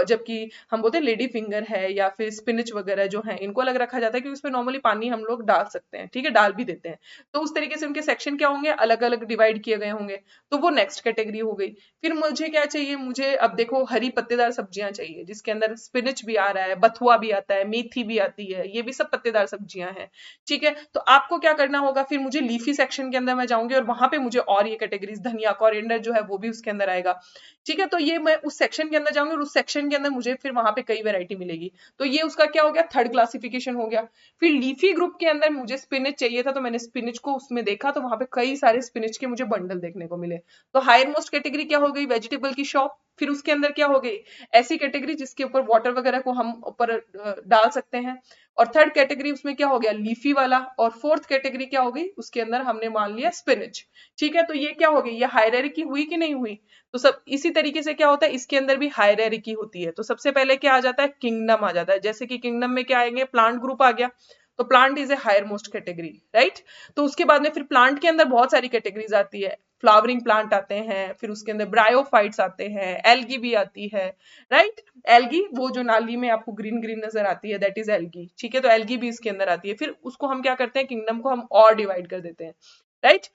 जबकि हम बोलते हैं लेडी फिंगर है या फिर स्पिनच वगैरह जो है इनको अलग रखा जाता है, क्योंकि उसमें नॉर्मली पानी हम लोग डाल सकते हैं, ठीक है, डाल भी देते हैं। तो उस तरीके से उनके सेक्शन क्या होंगे, अलग अलग डिवाइड किए गए होंगे। तो वो नेक्स्ट कैटेगरी हो गई। फिर मुझे क्या चाहिए, मुझे अब देखो हरी पत्तेदार सब्जियां चाहिए, जिसके अंदर स्पिनच भी आ रहा है, बथुआ भी आता है, मेथी भी आती है, ये भी सब पत्तेदार सब्जियां हैं, ठीक है। तो आपको क्या करना होगा, फिर मुझे लीफी सेक्शन के अंदर मैं जाऊंगी और वहां पे मुझे और ये कैटेगरीज, धनिया कोरिएंडर जो है वो भी उसके अंदर आएगा, ठीक है। तो ये मैं उस सेक्शन के अंदर जाऊंगी और उस सेक्शन के अंदर मुझे फिर वहां पे कई वैरायटी मिलेगी। तो ये उसका क्या हो गया, थर्ड क्लासिफिकेशन हो गया। फिर लीफी ग्रुप के अंदर मुझे स्पिनच चाहिए था, तो मैंने स्पिनच को उसमें देखा, तो वहां पे कई सारे स्पिनच के मुझे बंडल देखने को मिले, तो हायर मोस्ट कैटेगरी क्या हो गई, वेजिटेबल की शॉप। फिर उसके अंदर क्या हो गई, ऐसी कैटेगरी जिसके ऊपर वाटर वगैरह को हम ऊपर डाल सकते हैं। और थर्ड कैटेगरी उसमें क्या हो गया, लीफी वाला। और फोर्थ कैटेगरी क्या हो गई, उसके अंदर हमने मान लिया स्पिनच। ठीक है, तो ये क्या हो गई, ये हायरार्की हुई कि नहीं हुई। तो सब इसी तरीके से क्या होता है, इसके अंदर भी हायरार्की होती है। तो सबसे पहले क्या आ जाता है, किंगडम आ जाता है। जैसे कि किंगडम में क्या आएंगे, प्लांट ग्रुप आ गया, तो plant is a higher most category, right. तो उसके बाद में फिर प्लांट के अंदर बहुत सारी कैटेगरीज आती है। फ्लावरिंग प्लांट आते हैं, फिर उसके अंदर ब्रायोफाइट्स आते हैं, एल्गी भी आती है, राइट। एल्गी वो जो नाली में आपको ग्रीन ग्रीन नजर आती है, दैट इज एल्गी। ठीक है, तो एल्गी भी इसके अंदर आती है। फिर उसको हम क्या करते हैं, किंगडम को हम और डिवाइड कर देते हैं, राइट।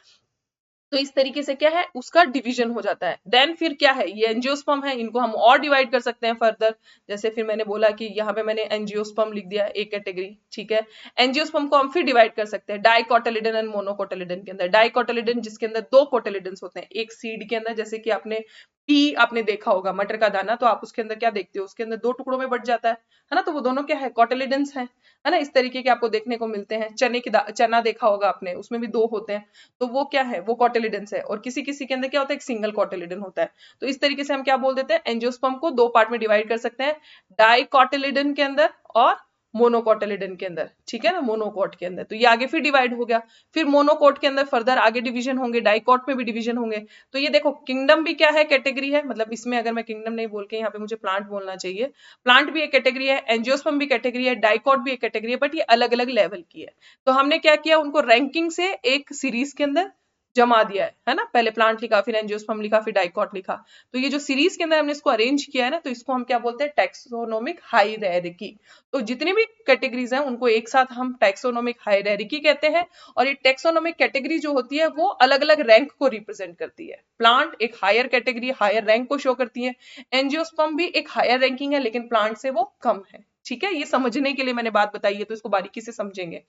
तो इस तरीके से क्या है, उसका डिवीजन हो जाता है। देन फिर क्या है, ये एंजियोस्पर्म है, इनको हम और डिवाइड कर सकते हैं फर्दर। जैसे फिर मैंने बोला कि यहाँ पे मैंने एंजियोस्पर्म लिख दिया एक कैटेगरी, ठीक है। एंजियोस्पर्म को हम फिर डिवाइड कर सकते हैं डाइकोटिलिडन एंड मोनोकोटिलिडन के अंदर। डाइकोटिलिडन जिसके अंदर दो कोटिलिडन्स होते हैं एक सीड के अंदर, जैसे कि आपने पी आपने देखा होगा, मटर का दाना, तो आप उसके अंदर क्या देखते हो, उसके अंदर दो टुकड़ों में बट जाता है ना, तो वो दोनों क्या है, कोटिलिडन्स है ना। इस तरीके के आपको देखने को मिलते हैं। चने की चना देखा होगा आपने, उसमें भी दो होते हैं, तो वो क्या है, वो कोटिलिडन्स है। और किसी किसी के अंदर क्या होता है, एक सिंगल कोटिलिडन होता है। तो इस तरीके से हम क्या बोल देते हैं, एंजियोस्पर्म को दो पार्ट में डिवाइड कर सकते हैं, डाइकोटिलिडन के अंदर और मोनोकोटिलिडन के अंदर, ठीक है ना, मोनोकोट के अंदर। तो ये आगे फिर डिवाइड हो गया। फिर मोनोकोट के अंदर फर्दर आगे डिवीजन होंगे, डाइकोट में भी डिवीजन होंगे। तो ये देखो, किंगडम भी क्या है, कैटेगरी है। मतलब इसमें अगर मैं किंगडम नहीं बोल के यहाँ पे मुझे प्लांट बोलना चाहिए, प्लांट भी एक कैटेगरी है, एंजियोस्पर्म भी कैटेगरी है, डाइकोट भी एक कैटेगरी है, बट ये अलग अलग लेवल की है। तो हमने क्या किया, उनको रैंकिंग से एक सीरीज के अंदर जमा दिया है ना। पहले प्लांट लिखा, फिर एंजियोस्पर्म लिखा, फिर डाइकोट लिखा। तो ये जो सीरीज के अंदर हमने इसको अरेंज किया है ना, तो इसको हम क्या बोलते हैं, टैक्सोनोमिक हायरार्की। तो जितनी भी कैटेगरीज हैं उनको एक साथ हम टैक्सोनोमिक हायरार्की कहते हैं। और ये टैक्सोनोमिक कैटेगरी जो होती है वो अलग अलग रैंक को रिप्रेजेंट करती है। प्लांट एक हायर कैटेगरी, हायर रैंक को शो करती है। एंजियोस्पर्म भी एक हायर रैंकिंग है, लेकिन प्लांट से वो कम है। ठीक है, ये समझने के लिए मैंने बात बताई है, तो इसको बारीकी से समझेंगे।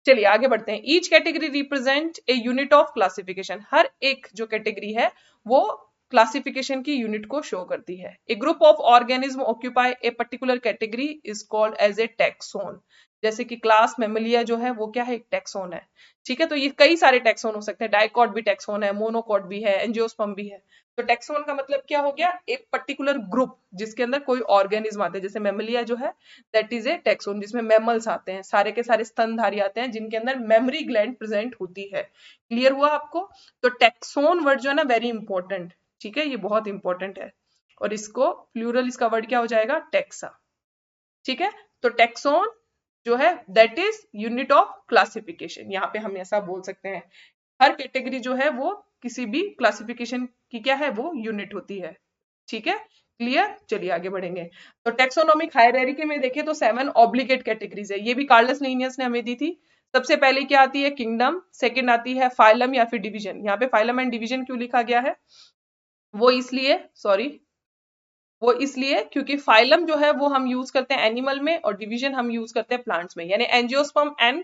चलिए आगे बढ़ते हैं। Each category represent a unit of classification. हर एक जो कैटेगरी है वो क्लासिफिकेशन की यूनिट को शो करती है। A group of organism occupy a particular category is called as a taxon. जैसे कि क्लास मेमलिया जो है वो क्या है, एक टैक्सोन है। ठीक है, तो ये कई सारे टैक्सोन हो सकते हैं। डाइकोट भी टैक्सोन है, मोनोकोट भी है, एंजियोस्पर्म भी है। तो टैक्सोन का मतलब क्या हो गया, एक पर्टिकुलर ग्रुप जिसके अंदर कोई ऑर्गेनिज्म आते हैं। जैसे मेमलिया जो है दैट इज ए टैक्सोन, जिसमें मैमल्स आते हैं, सारे के सारे स्तनधारी आते हैं, जिनके अंदर मेमोरी ग्लैंड प्रेजेंट होती है। क्लियर हुआ आपको। तो टैक्सोन वर्ड जो है ना, वेरी इंपॉर्टेंट। ठीक है, ये बहुत इंपॉर्टेंट है। और इसको प्लूरल, इसका वर्ड क्या हो जाएगा, टैक्सा। ठीक है, तो टैक्सोन जो है that is unit of classification. यहाँ पे हम ऐसा बोल सकते हैं, हर कैटेगरी जो है वो किसी भी क्लासिफिकेशन की क्या है, वो यूनिट होती है। ठीक है, क्लियर। चलिए आगे बढ़ेंगे। तो टैक्सोनॉमिक हायरार्की में देखें तो 7 ऑब्लिगेट कैटेगरीज है। ये भी कार्लस लिनियस ने हमें दी थी। सबसे पहले क्या आती है, किंगडम। सेकंड आती है फाइलम या फिर डिवीजन। यहाँ पे फाइलम एंड डिवीजन क्यों लिखा गया है, वो इसलिए क्योंकि फाइलम जो है वो हम यूज करते हैं एनिमल में, और डिवीजन हम यूज करते हैं प्लांट्स में। यानी एंजियोस्पर्म एंड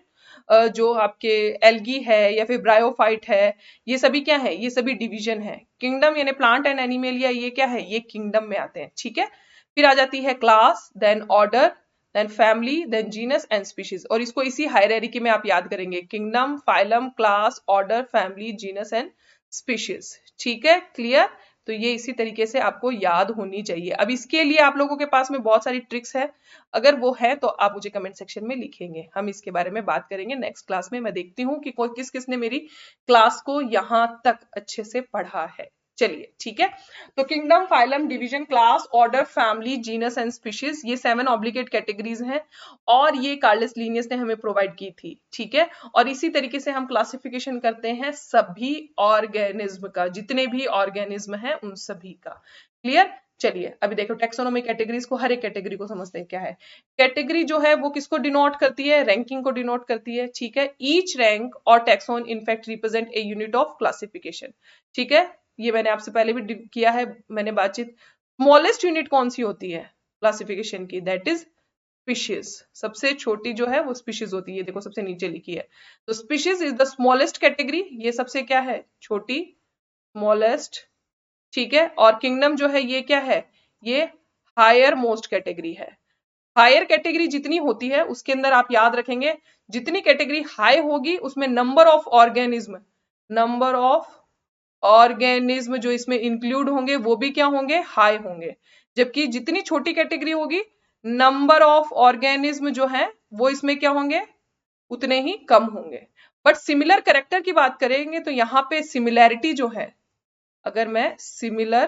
जो आपके एल्गी है या फिर ब्रायोफाइट है, ये सभी क्या है, ये सभी डिवीजन है। किंगडम यानी प्लांट एंड एनिमलिया, ये क्या है, ये किंगडम में आते हैं। ठीक है, फिर आ जाती है class, then order, then family, then genus and species. और इसको इसी हायरार्की में आप याद करेंगे, kingdom, phylum, class, order, family, genus and species. ठीक है, क्लियर। तो ये इसी तरीके से आपको याद होनी चाहिए। अब इसके लिए आप लोगों के पास में बहुत सारी ट्रिक्स है, अगर वो है तो आप मुझे कमेंट सेक्शन में लिखेंगे, हम इसके बारे में बात करेंगे नेक्स्ट क्लास में। मैं देखती हूँ कि कोई किस किस ने मेरी क्लास को यहाँ तक अच्छे से पढ़ा है। चलिए ठीक है, तो kingdom, phylum, division, class, order, family, genus and species, ये 7 ऑब्लिगेट कैटेगरीज हैं, और ये कार्लस लिनियस ने हमें प्रोवाइड की थी। ठीक है, और इसी तरीके से हम क्लासिफिकेशन करते हैं सभी ऑर्गेनिज्म का, जितने भी ऑर्गेनिज्म हैं उन सभी का। क्लियर। चलिए अभी देखो टैक्सोनॉमिक कैटेगरीज को, हर एक कैटेगरी को समझते हैं क्या है। कैटेगरी जो है वो किसको डिनोट करती है, रैंकिंग को डिनोट करती है। ठीक है, ईच रैंक और taxon in fact represent a unit of classification. ठीक है, ये मैंने आपसे पहले भी किया है, मैंने बातचीत। स्मॉलेस्ट यूनिट कौन सी होती है क्लासिफिकेशन की, दैट इज स्पीशीज। सबसे छोटी जो है वो स्पीशीज होती है, देखो सबसे नीचे लिखी है। तो species is the smallest category, ये सबसे क्या है, छोटी, स्मॉलेस्ट। ठीक है, और किंगडम जो है ये क्या है, ये हायर मोस्ट कैटेगरी है। हायर कैटेगरी जितनी होती है उसके अंदर आप याद रखेंगे, जितनी कैटेगरी हाई होगी उसमें नंबर ऑफ ऑर्गेनिज्म ऑर्गेनिज्म जो इसमें इंक्लूड होंगे वो भी क्या होंगे, हाई होंगे। जबकि जितनी छोटी कैटेगरी होगी, नंबर ऑफ ऑर्गेनिज्म जो है वो इसमें क्या होंगे, उतने ही कम होंगे। बट सिमिलर कैरेक्टर की बात करेंगे तो यहाँ पे सिमिलैरिटी जो है, अगर मैं सिमिलर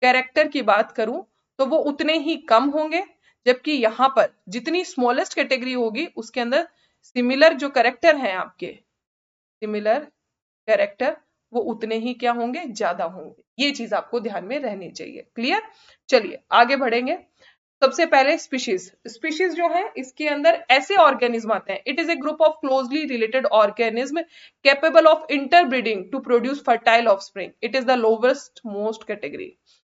कैरेक्टर की बात करूं तो वो उतने ही कम होंगे। जबकि यहाँ पर जितनी स्मॉलेस्ट कैटेगरी होगी उसके अंदर सिमिलर जो कैरेक्टर हैं आपके, सिमिलर कैरेक्टर वो उतने ही क्या होंगे, ज्यादा होंगे। ये चीज आपको ध्यान में रहनी चाहिए। क्लियर? चलिए आगे बढ़ेंगे। सबसे पहले स्पीशीज। स्पीशीज जो है इसके अंदर ऐसे ऑर्गेनिज्म आते हैं, it is a group of closely related organism capable of interbreeding to produce fertile offspring. It is the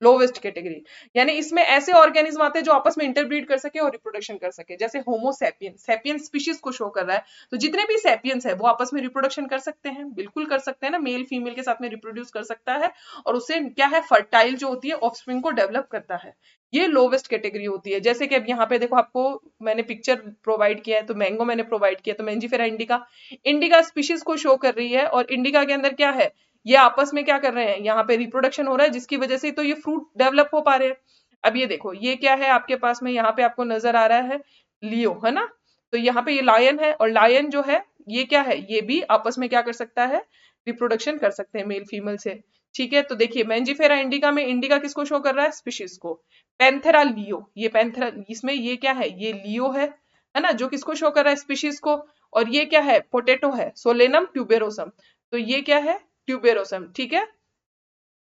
lowest category. यानी इसमें ऐसे ऑर्गेनिज्म आते हैं जो आपस में इंटरब्रीड कर सके और रिप्रोडक्शन कर सके। जैसे होमो सैपियंस, सैपियंस स्पीशीज को शो कर रहा है, तो जितने भी सैपियंस है वो आपस में रिप्रोडक्शन कर सकते हैं, बिल्कुल कर सकते हैं ना, मेल फीमेल के साथ में रिप्रोड्यूस कर सकता है और उससे क्या है, फर्टाइल जो होती है ऑफस्प्रिंग को डेवलप करता है। ये लोवेस्ट कैटेगरी होती है। जैसे कि अब यहाँ पे देखो, आपको मैंने पिक्चर प्रोवाइड किया है, तो मैंगो मैंने प्रोवाइड किया, तो मैंजीफेरा इंडिका, इंडिका स्पीशीज को शो कर रही है और इंडिका के अंदर क्या है, ये आपस में क्या कर रहे हैं, यहाँ पे रिप्रोडक्शन हो रहा है, जिसकी वजह से तो ये फ्रूट डेवलप हो पा रहे हैं। अब ये देखो, ये क्या है आपके पास में, यहाँ पे आपको नजर आ रहा है लियो, है ना। तो यहाँ पे ये लायन है, और लायन जो है ये क्या है, ये भी आपस में क्या कर सकता है, रिप्रोडक्शन कर सकते हैं मेल फीमेल से। ठीक है, तो देखिए मैंजीफेरा इंडिका में इंडिका किसको शो कर रहा है, स्पीशीज को। पैंथेरा लियो, ये पैंथेरा, इसमें ये क्या है, ये लियो है ना, जो किसको शो कर रहा है, स्पीशीज को। और ये क्या है, पोटैटो है, सोलेनम ट्यूबेरोसम। तो ये क्या है, ट्यूबेरोसम। ठीक है,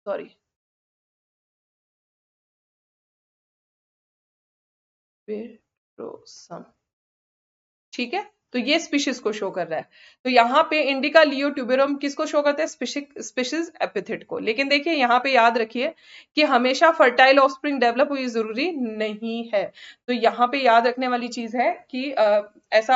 सॉरी, ट्यूबेरोसम। ठीक है, तो ये स्पीशीज को शो कर रहा है। तो यहाँ पे इंडिका लियो ट्यूबेरम किसको शो करते हैं, स्पीशीज एपिथेट को। लेकिन देखिए यहाँ पे याद रखिए कि हमेशा फर्टाइल ऑफस्प्रिंग डेवलप हुई जरूरी नहीं है। तो यहाँ पे याद रखने वाली चीज है कि ऐसा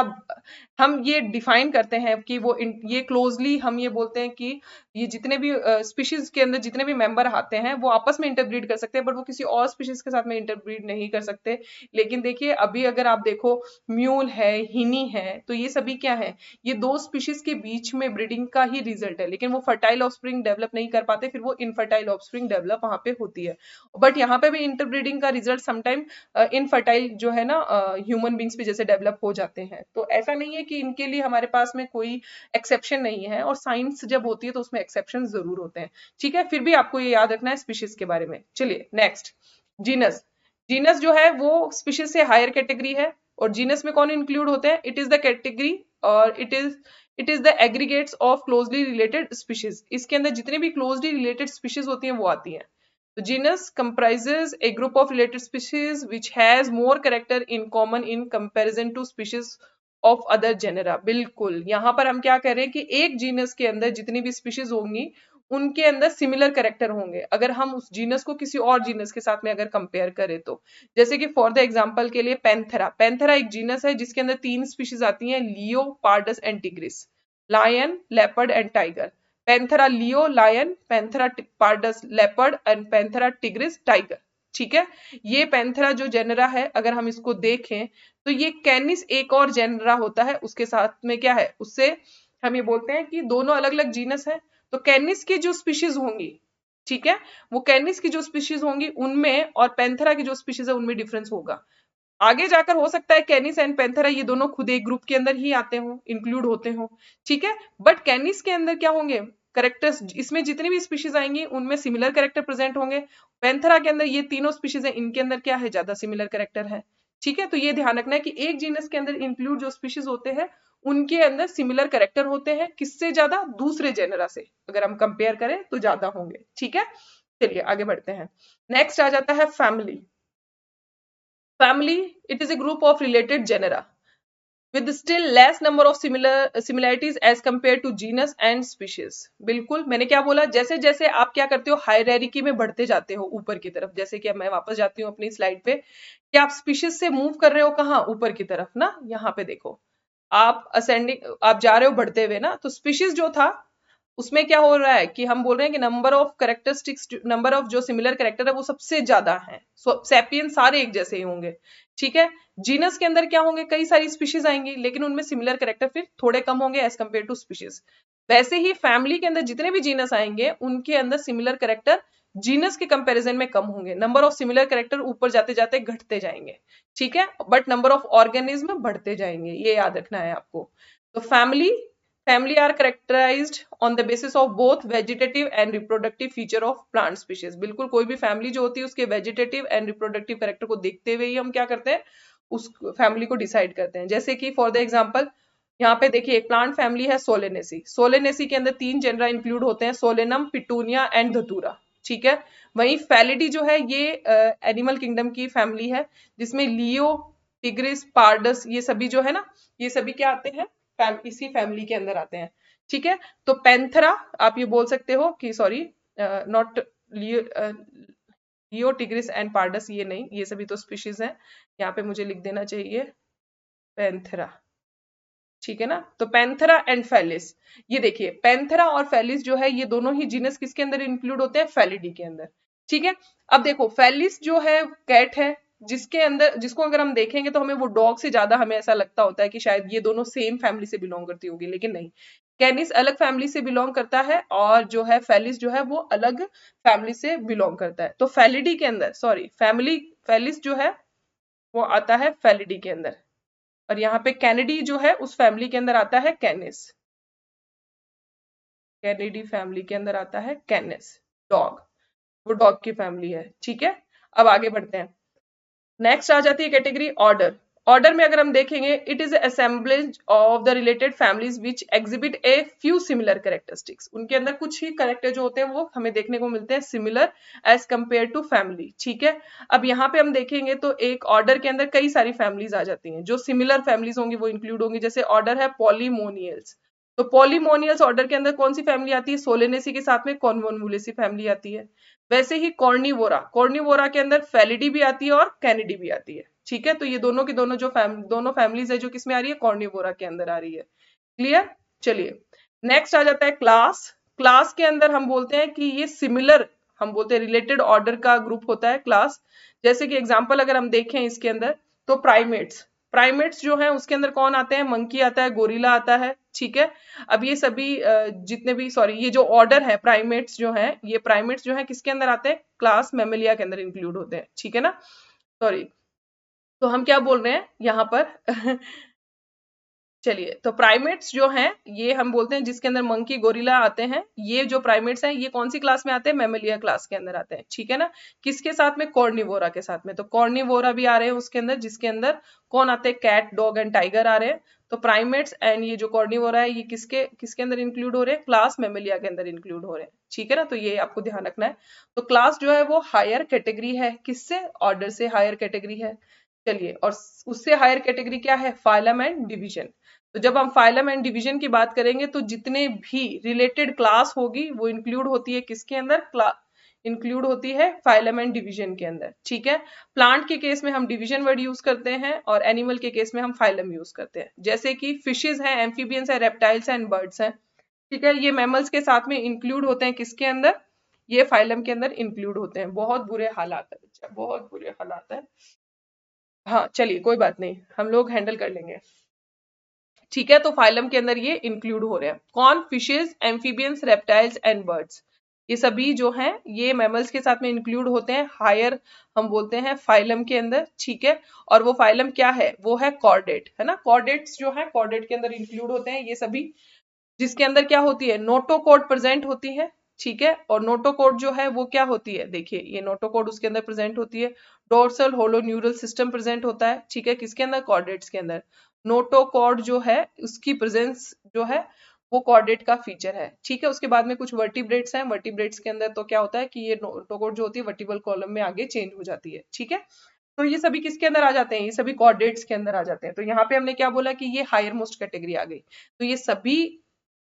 हम ये डिफाइन करते हैं कि वो ये क्लोजली हम ये बोलते हैं कि ये जितने भी स्पीशीज के अंदर जितने भी मेंबर आते हैं वो आपस में इंटरब्रीड कर सकते हैं, बट वो किसी और स्पीशीज के साथ में इंटरब्रीड नहीं कर सकते। लेकिन देखिए अभी अगर आप देखो, म्यूल है, हिनी है, तो ये सभी क्या है, ये दो स्पीशीज के बीच में ब्रीडिंग का ही रिजल्ट है, लेकिन वो फर्टाइल ऑफस्प्रिंग डेवलप नहीं कर पाते, फिर वो इनफर्टाइल ऑफस्प्रिंग डेवलप वहां पे होती है। बट यहाँ पे भी इंटरब्रीडिंग का रिजल्ट समटाइम इनफर्टाइल जो है ना ह्यूमन बींग्स पे जैसे डेवलप हो जाते हैं। तो ऐसा नहीं है कि इनके लिए हमारे पास में कोई एक्सेप्शन नहीं है, और साइंस जब होती है तो उसमें एक्सेप्शन जरूर होते हैं। ठीक है, फिर भी आपको ये याद रखना है स्पीशीज के बारे में। चलिए नेक्स्ट, जीनस। जीनस जो है वो स्पीशीज से हायर कैटेगरी है। और जीनस में कौन इंक्लूड होते हैं, इट इज द कैटेगरी और it is the aggregates of closely related species. इसके अंदर जितने भी क्लोजली रिलेटेड स्पीशीज होती हैं वो आती हैं। तो genus comprises a group of related species which has more character in common in comparison to species of other genera। बिल्कुल, यहाँ पर हम क्या कह रहे हैं कि एक जीनस के अंदर जितनी भी स्पीशीज होंगी उनके अंदर सिमिलर कैरेक्टर होंगे, अगर हम उस जीनस को किसी और जीनस के साथ में अगर कंपेयर करें तो। जैसे कि फॉर द एग्जांपल के लिए पैंथेरा, पैंथेरा एक जीनस है जिसके अंदर 3 स्पीशीज आती हैं, leo, pardus and tigris, lion, leopard and tiger. Panthera leo lion, Panthera pardus leopard and Panthera tigris tiger. ठीक है, ये पैंथेरा जो जेनरा है अगर हम इसको देखें तो ये कैनिस एक और जेनरा होता है, उसके साथ में क्या है, उससे हम ये बोलते हैं कि दोनों अलग अलग जीनस है। तो कैनिस की जो स्पीशीज होंगी, ठीक है, वो कैनिस की जो स्पीशीज होंगी उनमें और पैंथेरा की जो स्पीशीज है उनमें डिफरेंस होगा। आगे जाकर हो सकता है कैनिस एंड पैंथेरा ये दोनों खुद एक ग्रुप के अंदर ही आते हो, इंक्लूड होते हो। ठीक है, बट कैनिस के अंदर क्या होंगे, करेक्टर्स, इसमें जितनी भी स्पीशीज आएंगी उनमें सिमिलर करेक्टर प्रेजेंट होंगे। पैंथेरा के अंदर ये तीनों स्पीशीज है, इनके अंदर क्या है, ज्यादा सिमिलर करेक्टर है। ठीक है, तो ये ध्यान रखना है कि एक जीनस के अंदर इंक्लूड जो स्पीशीज होते हैं उनके अंदर सिमिलर करेक्टर होते हैं, किससे ज्यादा, दूसरे जेनरा से अगर हम कंपेयर करें तो ज्यादा होंगे। ठीक है, चलिए आगे बढ़ते हैं। नेक्स्ट आ जाता है family. Family, it is a group of related genera with still less number of similarities as compared to genus and species। बिल्कुल, मैंने क्या बोला, जैसे जैसे आप क्या करते हो हायरार्की में बढ़ते जाते हो ऊपर की तरफ, जैसे कि अब मैं वापस जाती हूँ अपनी स्लाइड पे कि आप स्पीशीज से मूव कर रहे हो कहाँ, ऊपर की तरफ ना। यहाँ पे देखो, आप असेंडिंग, आप जा रहे हो बढ़ते हुए ना, तो स्पीशीज जो था उसमें क्या हो रहा है कि हम बोल रहे हैं कि number of characteristics, number of जो सिमिलर करेक्टर है वो सबसे ज्यादा है। सैपियन सारे एक जैसे ही होंगे। ठीक है, जीनस के अंदर क्या होंगे, कई सारी स्पीशीज आएंगी लेकिन उनमें सिमिलर करेक्टर फिर थोड़े कम होंगे एज कंपेयर टू स्पीशीज। वैसे ही फैमिली के अंदर जितने भी जीनस आएंगे उनके अंदर सिमिलर कैरेक्टर जीनस के कंपैरिजन में कम होंगे, नंबर ऑफ सिमिलर कैरेक्टर ऊपर जाते जाते घटते जाएंगे, ठीक है, बट नंबर ऑफ ऑर्गेनिज्म बढ़ते जाएंगे, ये याद रखना है आपको। तो family are characterized on the basis of both vegetative and reproductive feature of plant species. बिल्कुल कोई भी फैमिली जो होती है उसके वेजिटेटिव एंड रिप्रोडक्टिव कैरेक्टर को देखते हुए ही हम क्या करते हैं, उस फैमिली को डिसाइड करते हैं। जैसे कि फॉर द एग्जाम्पल यहाँ पे देखिए एक प्लांट फैमिली है सोलेनेसी, सोलेनेसी के अंदर 3 जेनरा इंक्लूड होते हैं, सोलेनम, पिटूनिया एंड धतूरा, ठीक है। वहीं फैलिडी जो है ये एनिमल किंगडम की फैमिली है, जिसमें लियो, टिग्रिस, पार्डस ये सभी जो है ना, ये सभी क्या आते हैं, इसी फैमिली के अंदर आते हैं, ठीक है। तो पैंथरा आप ये बोल सकते हो कि sorry not Leo, Leo, tigris and pardus ये नहीं, ये सभी तो स्पीशीज हैं, यहाँ पे मुझे लिख देना चाहिए पैंथरा, ठीक है ना। तो पैंथरा एंड फेलिस, ये देखिए पैंथरा और फेलिस जो है ये दोनों ही जीनस किसके अंदर इंक्लूड होते हैं, फेलिडी के अंदर, ठीक है। अब देखो फेलिस जो है कैट है, जिसके अंदर जिसको अगर हम देखेंगे तो हमें वो डॉग से ज्यादा हमें ऐसा लगता होता है कि शायद ये दोनों सेम फैमिली से बिलोंग करती होगी, लेकिन नहीं, कैनिस अलग फैमिली से बिलोंग करता है और जो है फेलिस जो है वो अलग फैमिली से बिलोंग करता है। तो फेलिडी के अंदर सॉरी फैमिली फेलिस जो है वो आता है फेलिडी के अंदर, और यहाँ पे कैनेडी जो है उस फैमिली के अंदर आता है कैनिस, कैनेडी फैमिली के अंदर आता है कैनिस, डॉग, वो डॉग की फैमिली है, ठीक है। अब आगे बढ़ते हैं, नेक्स्ट आ जाती है कैटेगरी ऑर्डर। ऑर्डर में अगर हम देखेंगे it is assemblage of the related families which exhibit a few similar characteristics, उनके अंदर कुछ ही कैरेक्टर जो होते हैं वो हमें देखने को मिलते हैं similar as compare to family, ठीक है। अब यहाँ पे हम देखेंगे तो एक ऑर्डर के अंदर कई सारी फैमिलीज आ जाती हैं, जो सिमिलर फैमिलीज होंगी वो इंक्लूड होंगी, जैसे ऑर्डर है पॉलीमोनियल्स, तो पॉलीमोनियल्स ऑर्डर के अंदर कौन सी फैमिली आती है, सोलेनेसी के साथ में कॉन्वोल्वुलेसी फैमिली आती है। वैसे ही कॉर्निवोरा, कॉर्निवोरा के अंदर फेलिडी भी आती है और कैनिडी भी आती है, ठीक है। तो ये दोनों की दोनों जो दोनों फैमिलीज है जो किसमें आ रही है, कॉर्निवोरा के अंदर आ रही है, क्लियर। चलिए नेक्स्ट आ जाता है क्लास। क्लास के अंदर हम बोलते हैं कि ये सिमिलर, हम बोलते हैं रिलेटेड ऑर्डर का ग्रुप होता है क्लास। जैसे कि एग्जांपल अगर हम देखें इसके अंदर तो प्राइमेट्स, प्राइमेट्स जो है उसके अंदर कौन आते हैं, मंकी आता है, गोरिल्ला आता है, ठीक है। अब ये सभी जितने भी सॉरी ये जो ऑर्डर है प्राइमेट्स जो है, ये प्राइमेट्स जो है किसके अंदर आते हैं, क्लास मैमेलिया के अंदर इंक्लूड होते हैं, ठीक है ना। सॉरी, तो हम क्या बोल रहे हैं यहाँ पर चलिए, तो प्राइमेट्स जो हैं ये हम बोलते हैं जिसके अंदर मंकी गोरिल्ला आते हैं, ये जो प्राइमेट्स हैं ये कौन सी क्लास में आते हैं, मैमेलिया क्लास के अंदर आते हैं, ठीक है ना। किसके साथ में, कॉर्निवोरा के साथ में, तो कॉर्निवोरा भी आ रहे हैं उसके अंदर, जिसके अंदर कौन आते हैं, कैट, डॉग एंड टाइगर आ रहे हैं। तो प्राइमेट्स एंड ये जो कॉर्निवोरा है ये किसके किसके अंदर इंक्लूड हो रहे हैं, क्लास मैमेलिया के अंदर इंक्लूड हो रहे हैं, ठीक है ना। तो ये आपको ध्यान रखना है। तो क्लास जो है वो हायर कैटेगरी है, किससे, ऑर्डर से हायर कैटेगरी है। चलिए, और उससे हायर कैटेगरी क्या है, फाइलम एंड डिवीजन। तो जब हम फाइलम एंड डिवीजन की बात करेंगे तो जितने भी रिलेटेड क्लास होगी वो इंक्लूड होती है किसके अंदर, इंक्लूड होती है फाइलम एंड डिवीजन के अंदर, ठीक है। प्लांट के केस में हम डिवीजन वर्ड यूज करते हैं और एनिमल के केस में हम फाइलम यूज करते हैं। जैसे कि फिशेज हैं, एम्फीबियंस है, रेप्टाइल्स एंड बर्ड्स हैं, ठीक है, ये मैमल्स के साथ में इंक्लूड होते हैं किसके अंदर, ये फाइलम के अंदर इंक्लूड होते हैं। बहुत बुरे हालात है बच्चा, बहुत बुरे हालात है। हाँ चलिए कोई बात नहीं, हम लोग हैंडल कर लेंगे, ठीक है। तो फाइलम के अंदर ये इंक्लूड हो रहे हैं कौन, fishes, amphibians, reptiles and birds, ये सभी जो हैं ये मैमल्स के साथ में इंक्लूड होते हैं हायर, हम बोलते हैं फाइलम के अंदर, ठीक है। और वो फाइलम क्या है, वो है कॉर्डेट, है ना। कॉर्डेट्स जो है कॉर्डेट के अंदर इंक्लूड होते हैं ये सभी, जिसके अंदर क्या होती है, नोटोकॉर्ड प्रेजेंट होती है, ठीक है। और नोटोकॉर्ड जो है वो क्या होती है, देखिए ये नोटोकॉर्ड उसके अंदर प्रेजेंट होती है, dorsal hollow neural system present होता है, ठीक है, किसके अंदर, कॉर्डेट्स के अंदर। नोटोकॉर्ड जो है उसकी प्रेजेंस जो है वो कॉर्डेट का फीचर है, ठीक है। उसके बाद में कुछ वर्टिब्रेट्स हैं, वर्टिब्रेट्स के अंदर तो क्या होता है कि ये नोटोकॉर्ड जो होती है वर्टिबल कॉलम में आगे चेंज हो जाती है, ठीक है। तो ये सभी किसके अंदर आ जाते हैं, ये सभी कॉर्डेट्स के अंदर आ जाते हैं। तो यहाँ पे हमने क्या बोला कि ये हायर मोस्ट कैटेगरी आ गई। तो ये सभी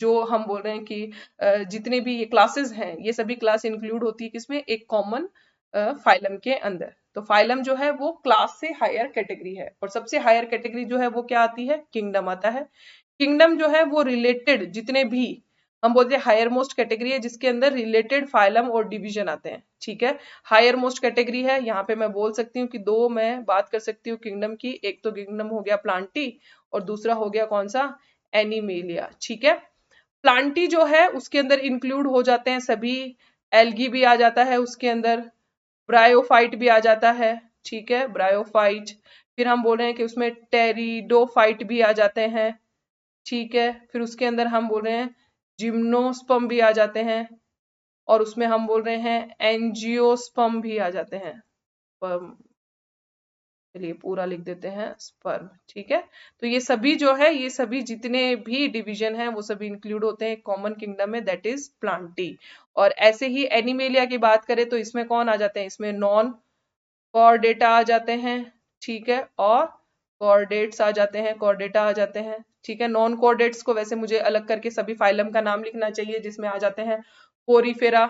जो हम बोल रहे हैं कि जितने भी ये क्लासेस हैं ये सभी क्लास इंक्लूड होती है किसमें, एक कॉमन फाइलम के अंदर। तो फाइलम जो है वो क्लास से हायर कैटेगरी है, और सबसे हायर कैटेगरी जो है वो क्या आती है, किंगडम आता है। किंगडम जो है वो रिलेटेड जितने भी हम बोलते हैं हायर मोस्ट कैटेगरी है जिसके अंदर रिलेटेड फाइलम और डिवीजन आते हैं, ठीक है। हायर मोस्ट कैटेगरी है, यहाँ पे मैं बोल सकती हूँ कि दो मैं बात कर सकती हूँ किंगडम की, एक तो किंगडम हो गया प्लांटी और दूसरा हो गया कौन सा, एनिमेलिया, ठीक है। प्लांटी जो है उसके अंदर इंक्लूड हो जाते हैं सभी, एल्गी भी आ जाता है उसके अंदर, ब्रायोफाइट भी आ जाता है, ठीक है, ब्रायोफाइट। फिर हम बोल रहे हैं कि उसमें टेरिडोफाइट भी आ जाते हैं, ठीक है। फिर उसके अंदर हम बोल रहे हैं जिम्नोस्पर्म भी आ जाते हैं, और उसमें हम बोल रहे हैं एंजियोस्पर्म भी आ जाते हैं। चलिए पूरा लिख देते हैं स्पर्म, ठीक है। तो ये सभी जो है, ये सभी जितने भी डिवीजन हैं वो सभी इंक्लूड होते हैं कॉमन किंगडम में, दैट इज प्लांटी। और ऐसे ही एनिमेलिया की बात करें तो इसमें कौन आ जाते हैं, इसमें नॉन कॉर्डेटा आ जाते हैं, ठीक है, और कॉर्डेट्स आ जाते हैं, कॉर्डेटा आ जाते हैं, ठीक है। नॉन कॉर्डेट्स को वैसे मुझे अलग करके सभी फाइलम का नाम लिखना चाहिए, जिसमें आ जाते हैं पोरीफेरा,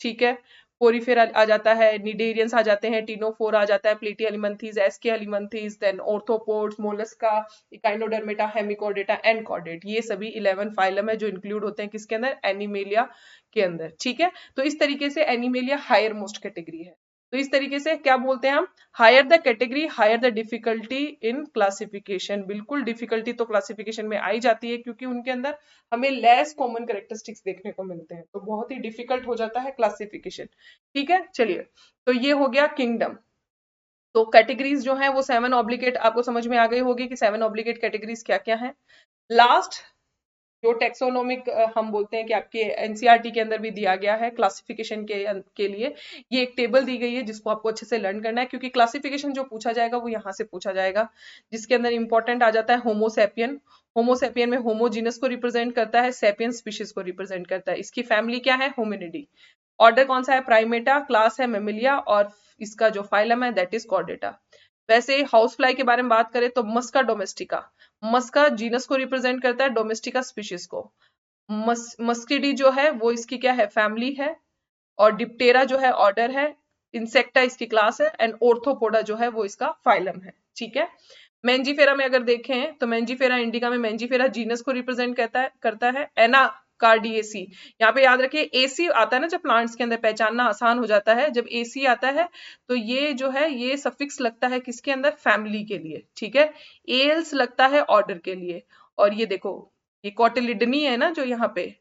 ठीक है, पोरीफेरा आ जाता है, निडेरियंस आ जाते हैं, टीनोफोर आ जाता है, platyhelminthes, aschelminthes, then arthropods, mollusca, echinodermata, hemichordata and chordate. ये सभी 11 फाइलम है जो इंक्लूड होते हैं किसके अंदर, एनिमेलिया के अंदर, ठीक है। तो इस तरीके से एनिमेलिया हायर मोस्ट कैटेगरी है। तो इस तरीके से क्या बोलते हैं हम, higher the category higher the difficulty in classification. बिल्कुल डिफिकल्टी तो क्लासिफिकेशन में आई जाती है, क्योंकि उनके अंदर हमें लेस कॉमन कैरेक्टरिस्टिक्स देखने को मिलते हैं, तो बहुत ही डिफिकल्ट हो जाता है क्लासिफिकेशन, ठीक है। चलिए, तो ये हो गया किंगडम। तो कैटेगरीज जो है वो 7 ऑब्लिगेट आपको समझ में आ गई होगी कि 7 ऑब्लिगेट कैटेगरीज क्या क्या है। लास्ट जो टेक्सोनोमिक हम बोलते हैं कि आपके एनसीईआरटी के अंदर भी दिया गया है क्लासिफिकेशन के लिए, ये एक टेबल दी गई है जिसको आपको अच्छे से लर्न करना है, क्योंकि क्लासिफिकेशन जो पूछा जाएगा वो यहाँ से पूछा जाएगा, जिसके अंदर इंपॉर्टेंट आ जाता है होमोसेपियन। होमोसेपियन में होमो जीनस को रिप्रेजेंट करता है, सेपियन स्पीशीज को रिप्रेजेंट करता है। इसकी फैमिली क्या है, होमिनिडी। ऑर्डर कौन सा है, प्राइमेटा। क्लास है मेमिलिया, और इसका जो फाइलम है दैट इज कॉर्डेटा। वैसे हाउस फ्लाई के बारे में बात करें तो मस्का डोमेस्टिका, मस्का जीनस को रिप्रेजेंट करता है, डोमेस्टिका स्पीशीज को। मस्किडी जो है वो इसकी क्या है, फैमिली है, और डिप्टेरा जो है ऑर्डर है, इंसेक्टा इसकी क्लास है, एंड ऑर्थोपोडा जो है वो इसका फाइलम है, ठीक है। मेंजीफेरा में अगर देखें तो मेंजीफेरा इंडिका में मेंजीफेरा जीनस को रिप्रेजेंट करता है एना कार्डिएसी। यहाँ पे याद रखिए एसी आता है ना जब प्लांट्स के अंदर, पहचानना आसान हो जाता है जब एसी आता है, तो ये जो है ये सफिक्स लगता है किसके अंदर, फैमिली के लिए, ठीक है। एल्स लगता है ऑर्डर के लिए। और ये देखो, ये कॉटिलिडनी है ना जो यहाँ पे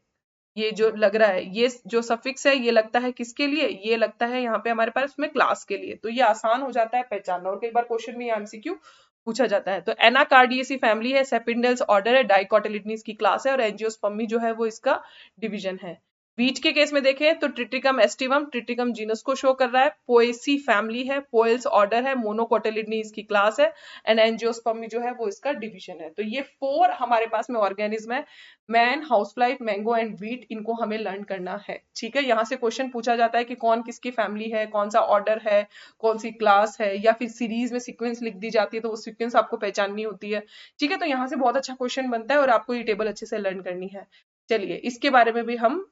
ये जो लग रहा है, ये जो सफिक्स है ये लगता है किसके लिए, ये लगता है यहाँ पे हमारे पास उसमें क्लास के लिए, तो ये आसान हो जाता है पहचानना, और कई बार क्वेश्चन में एमसीक्यू पूछा जाता है। तो एनाकार्डियसी फैमिली है, सेपिंडल्स ऑर्डर है, डाइकोटिलिडनीज की क्लास है, और एंजियोस्पर्मी जो है वो इसका डिवीजन है। वीट के केस में देखें तो ट्रिटिकम एस्टिवम, ट्रिटिकम जीनस को शो कर रहा है, पोएसी फैमिली है, पोएल्स ऑर्डर है, मोनोकोटिलिडनी इसकी क्लास है, एंड एंजियोस्पर्मी जो है वो इसका डिवीजन है। तो ये 4 हमारे पास में ऑर्गेनिज्म है, man, housefly, mango and wheat, इनको हमें लर्न करना है, ठीक है। यहाँ से क्वेश्चन पूछा जाता है कि कौन किसकी फैमिली है, कौन सा ऑर्डर है, कौन सी क्लास है, या फिर सीरीज में सीक्वेंस लिख दी जाती है तो वो सीक्वेंस आपको पहचाननी होती है, ठीक है। तो यहाँ से बहुत अच्छा क्वेश्चन बनता है और आपको ये टेबल अच्छे से लर्न करनी है। चलिए इसके बारे में भी हम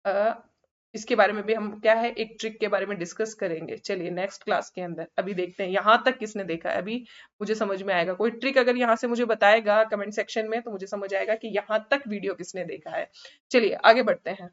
अ, इसके बारे में भी हम क्या है एक ट्रिक के बारे में डिस्कस करेंगे। चलिए नेक्स्ट क्लास के अंदर अभी देखते हैं यहाँ तक किसने देखा है, अभी मुझे समझ में आएगा। कोई ट्रिक अगर यहाँ से मुझे बताएगा कमेंट सेक्शन में तो मुझे समझ आएगा कि यहाँ तक वीडियो किसने देखा है। चलिए आगे बढ़ते हैं।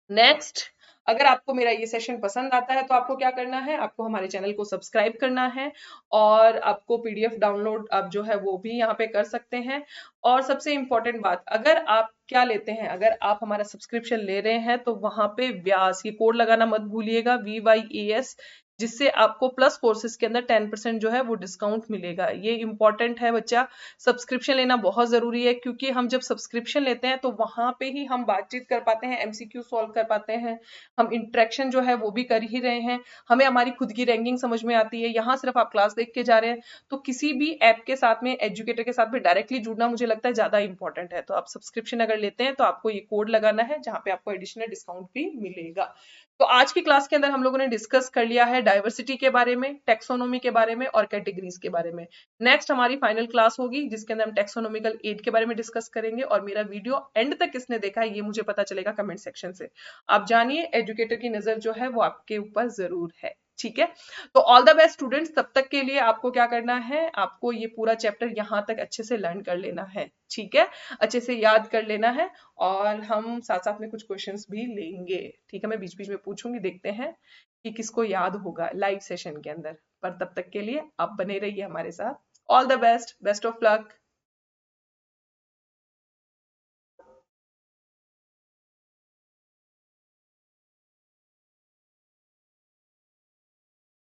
नेक्स्ट, अगर आपको मेरा ये सेशन पसंद आता है तो आपको क्या करना है, आपको हमारे चैनल को सब्सक्राइब करना है, और आपको पीडीएफ डाउनलोड आप जो है वो भी यहाँ पे कर सकते हैं। और सबसे इंपॉर्टेंट बात, अगर आप क्या लेते हैं, अगर आप हमारा सब्सक्रिप्शन ले रहे हैं तो वहां पे व्यास ये कोड लगाना मत भूलिएगा, VYAS, जिससे आपको प्लस कोर्सेज के अंदर 10% जो है वो डिस्काउंट मिलेगा। ये इंपॉर्टेंट है बच्चा, सब्सक्रिप्शन लेना बहुत जरूरी है, क्योंकि हम जब सब्सक्रिप्शन लेते हैं तो वहां पे ही हम बातचीत कर पाते हैं, एमसीक्यू सॉल्व कर पाते हैं, हम इंटरेक्शन जो है वो भी कर ही रहे हैं, हमें हमारी खुद की रैंकिंग समझ में आती है। यहाँ सिर्फ आप क्लास देख के जा रहे हैं, तो किसी भी ऐप के साथ में, एजुकेटर के साथ में डायरेक्टली जुड़ना मुझे लगता है ज्यादा इंपॉर्टेंट है। तो आप सब्सक्रिप्शन अगर लेते हैं तो आपको ये कोड लगाना है, जहाँ पे आपको एडिशनल डिस्काउंट भी मिलेगा। तो आज की क्लास के अंदर हम लोगों ने डिस्कस कर लिया है डाइवर्सिटी के बारे में, टेक्सोनोमी के बारे में, और कैटेगरीज के बारे में। नेक्स्ट हमारी फाइनल क्लास होगी जिसके अंदर हम टेक्सोनोमिकल एड के बारे में डिस्कस करेंगे, और मेरा वीडियो एंड तक किसने देखा है ये मुझे पता चलेगा कमेंट सेक्शन से। आप जानिए एजुकेटर की नजर जो है वो आपके ऊपर जरूर है, ठीक है। तो ऑल द बेस्ट स्टूडेंट्स, तब तक के लिए आपको क्या करना है, आपको ये पूरा चैप्टर यहाँ तक अच्छे से लर्न कर लेना है, ठीक है, अच्छे से याद कर लेना है, और हम साथ साथ में कुछ क्वेश्चंस भी लेंगे, ठीक है। मैं बीच बीच में पूछूंगी, देखते हैं कि किसको याद होगा लाइव सेशन के अंदर। पर तब तक के लिए आप बने रहिए हमारे साथ। All the best, best of luck.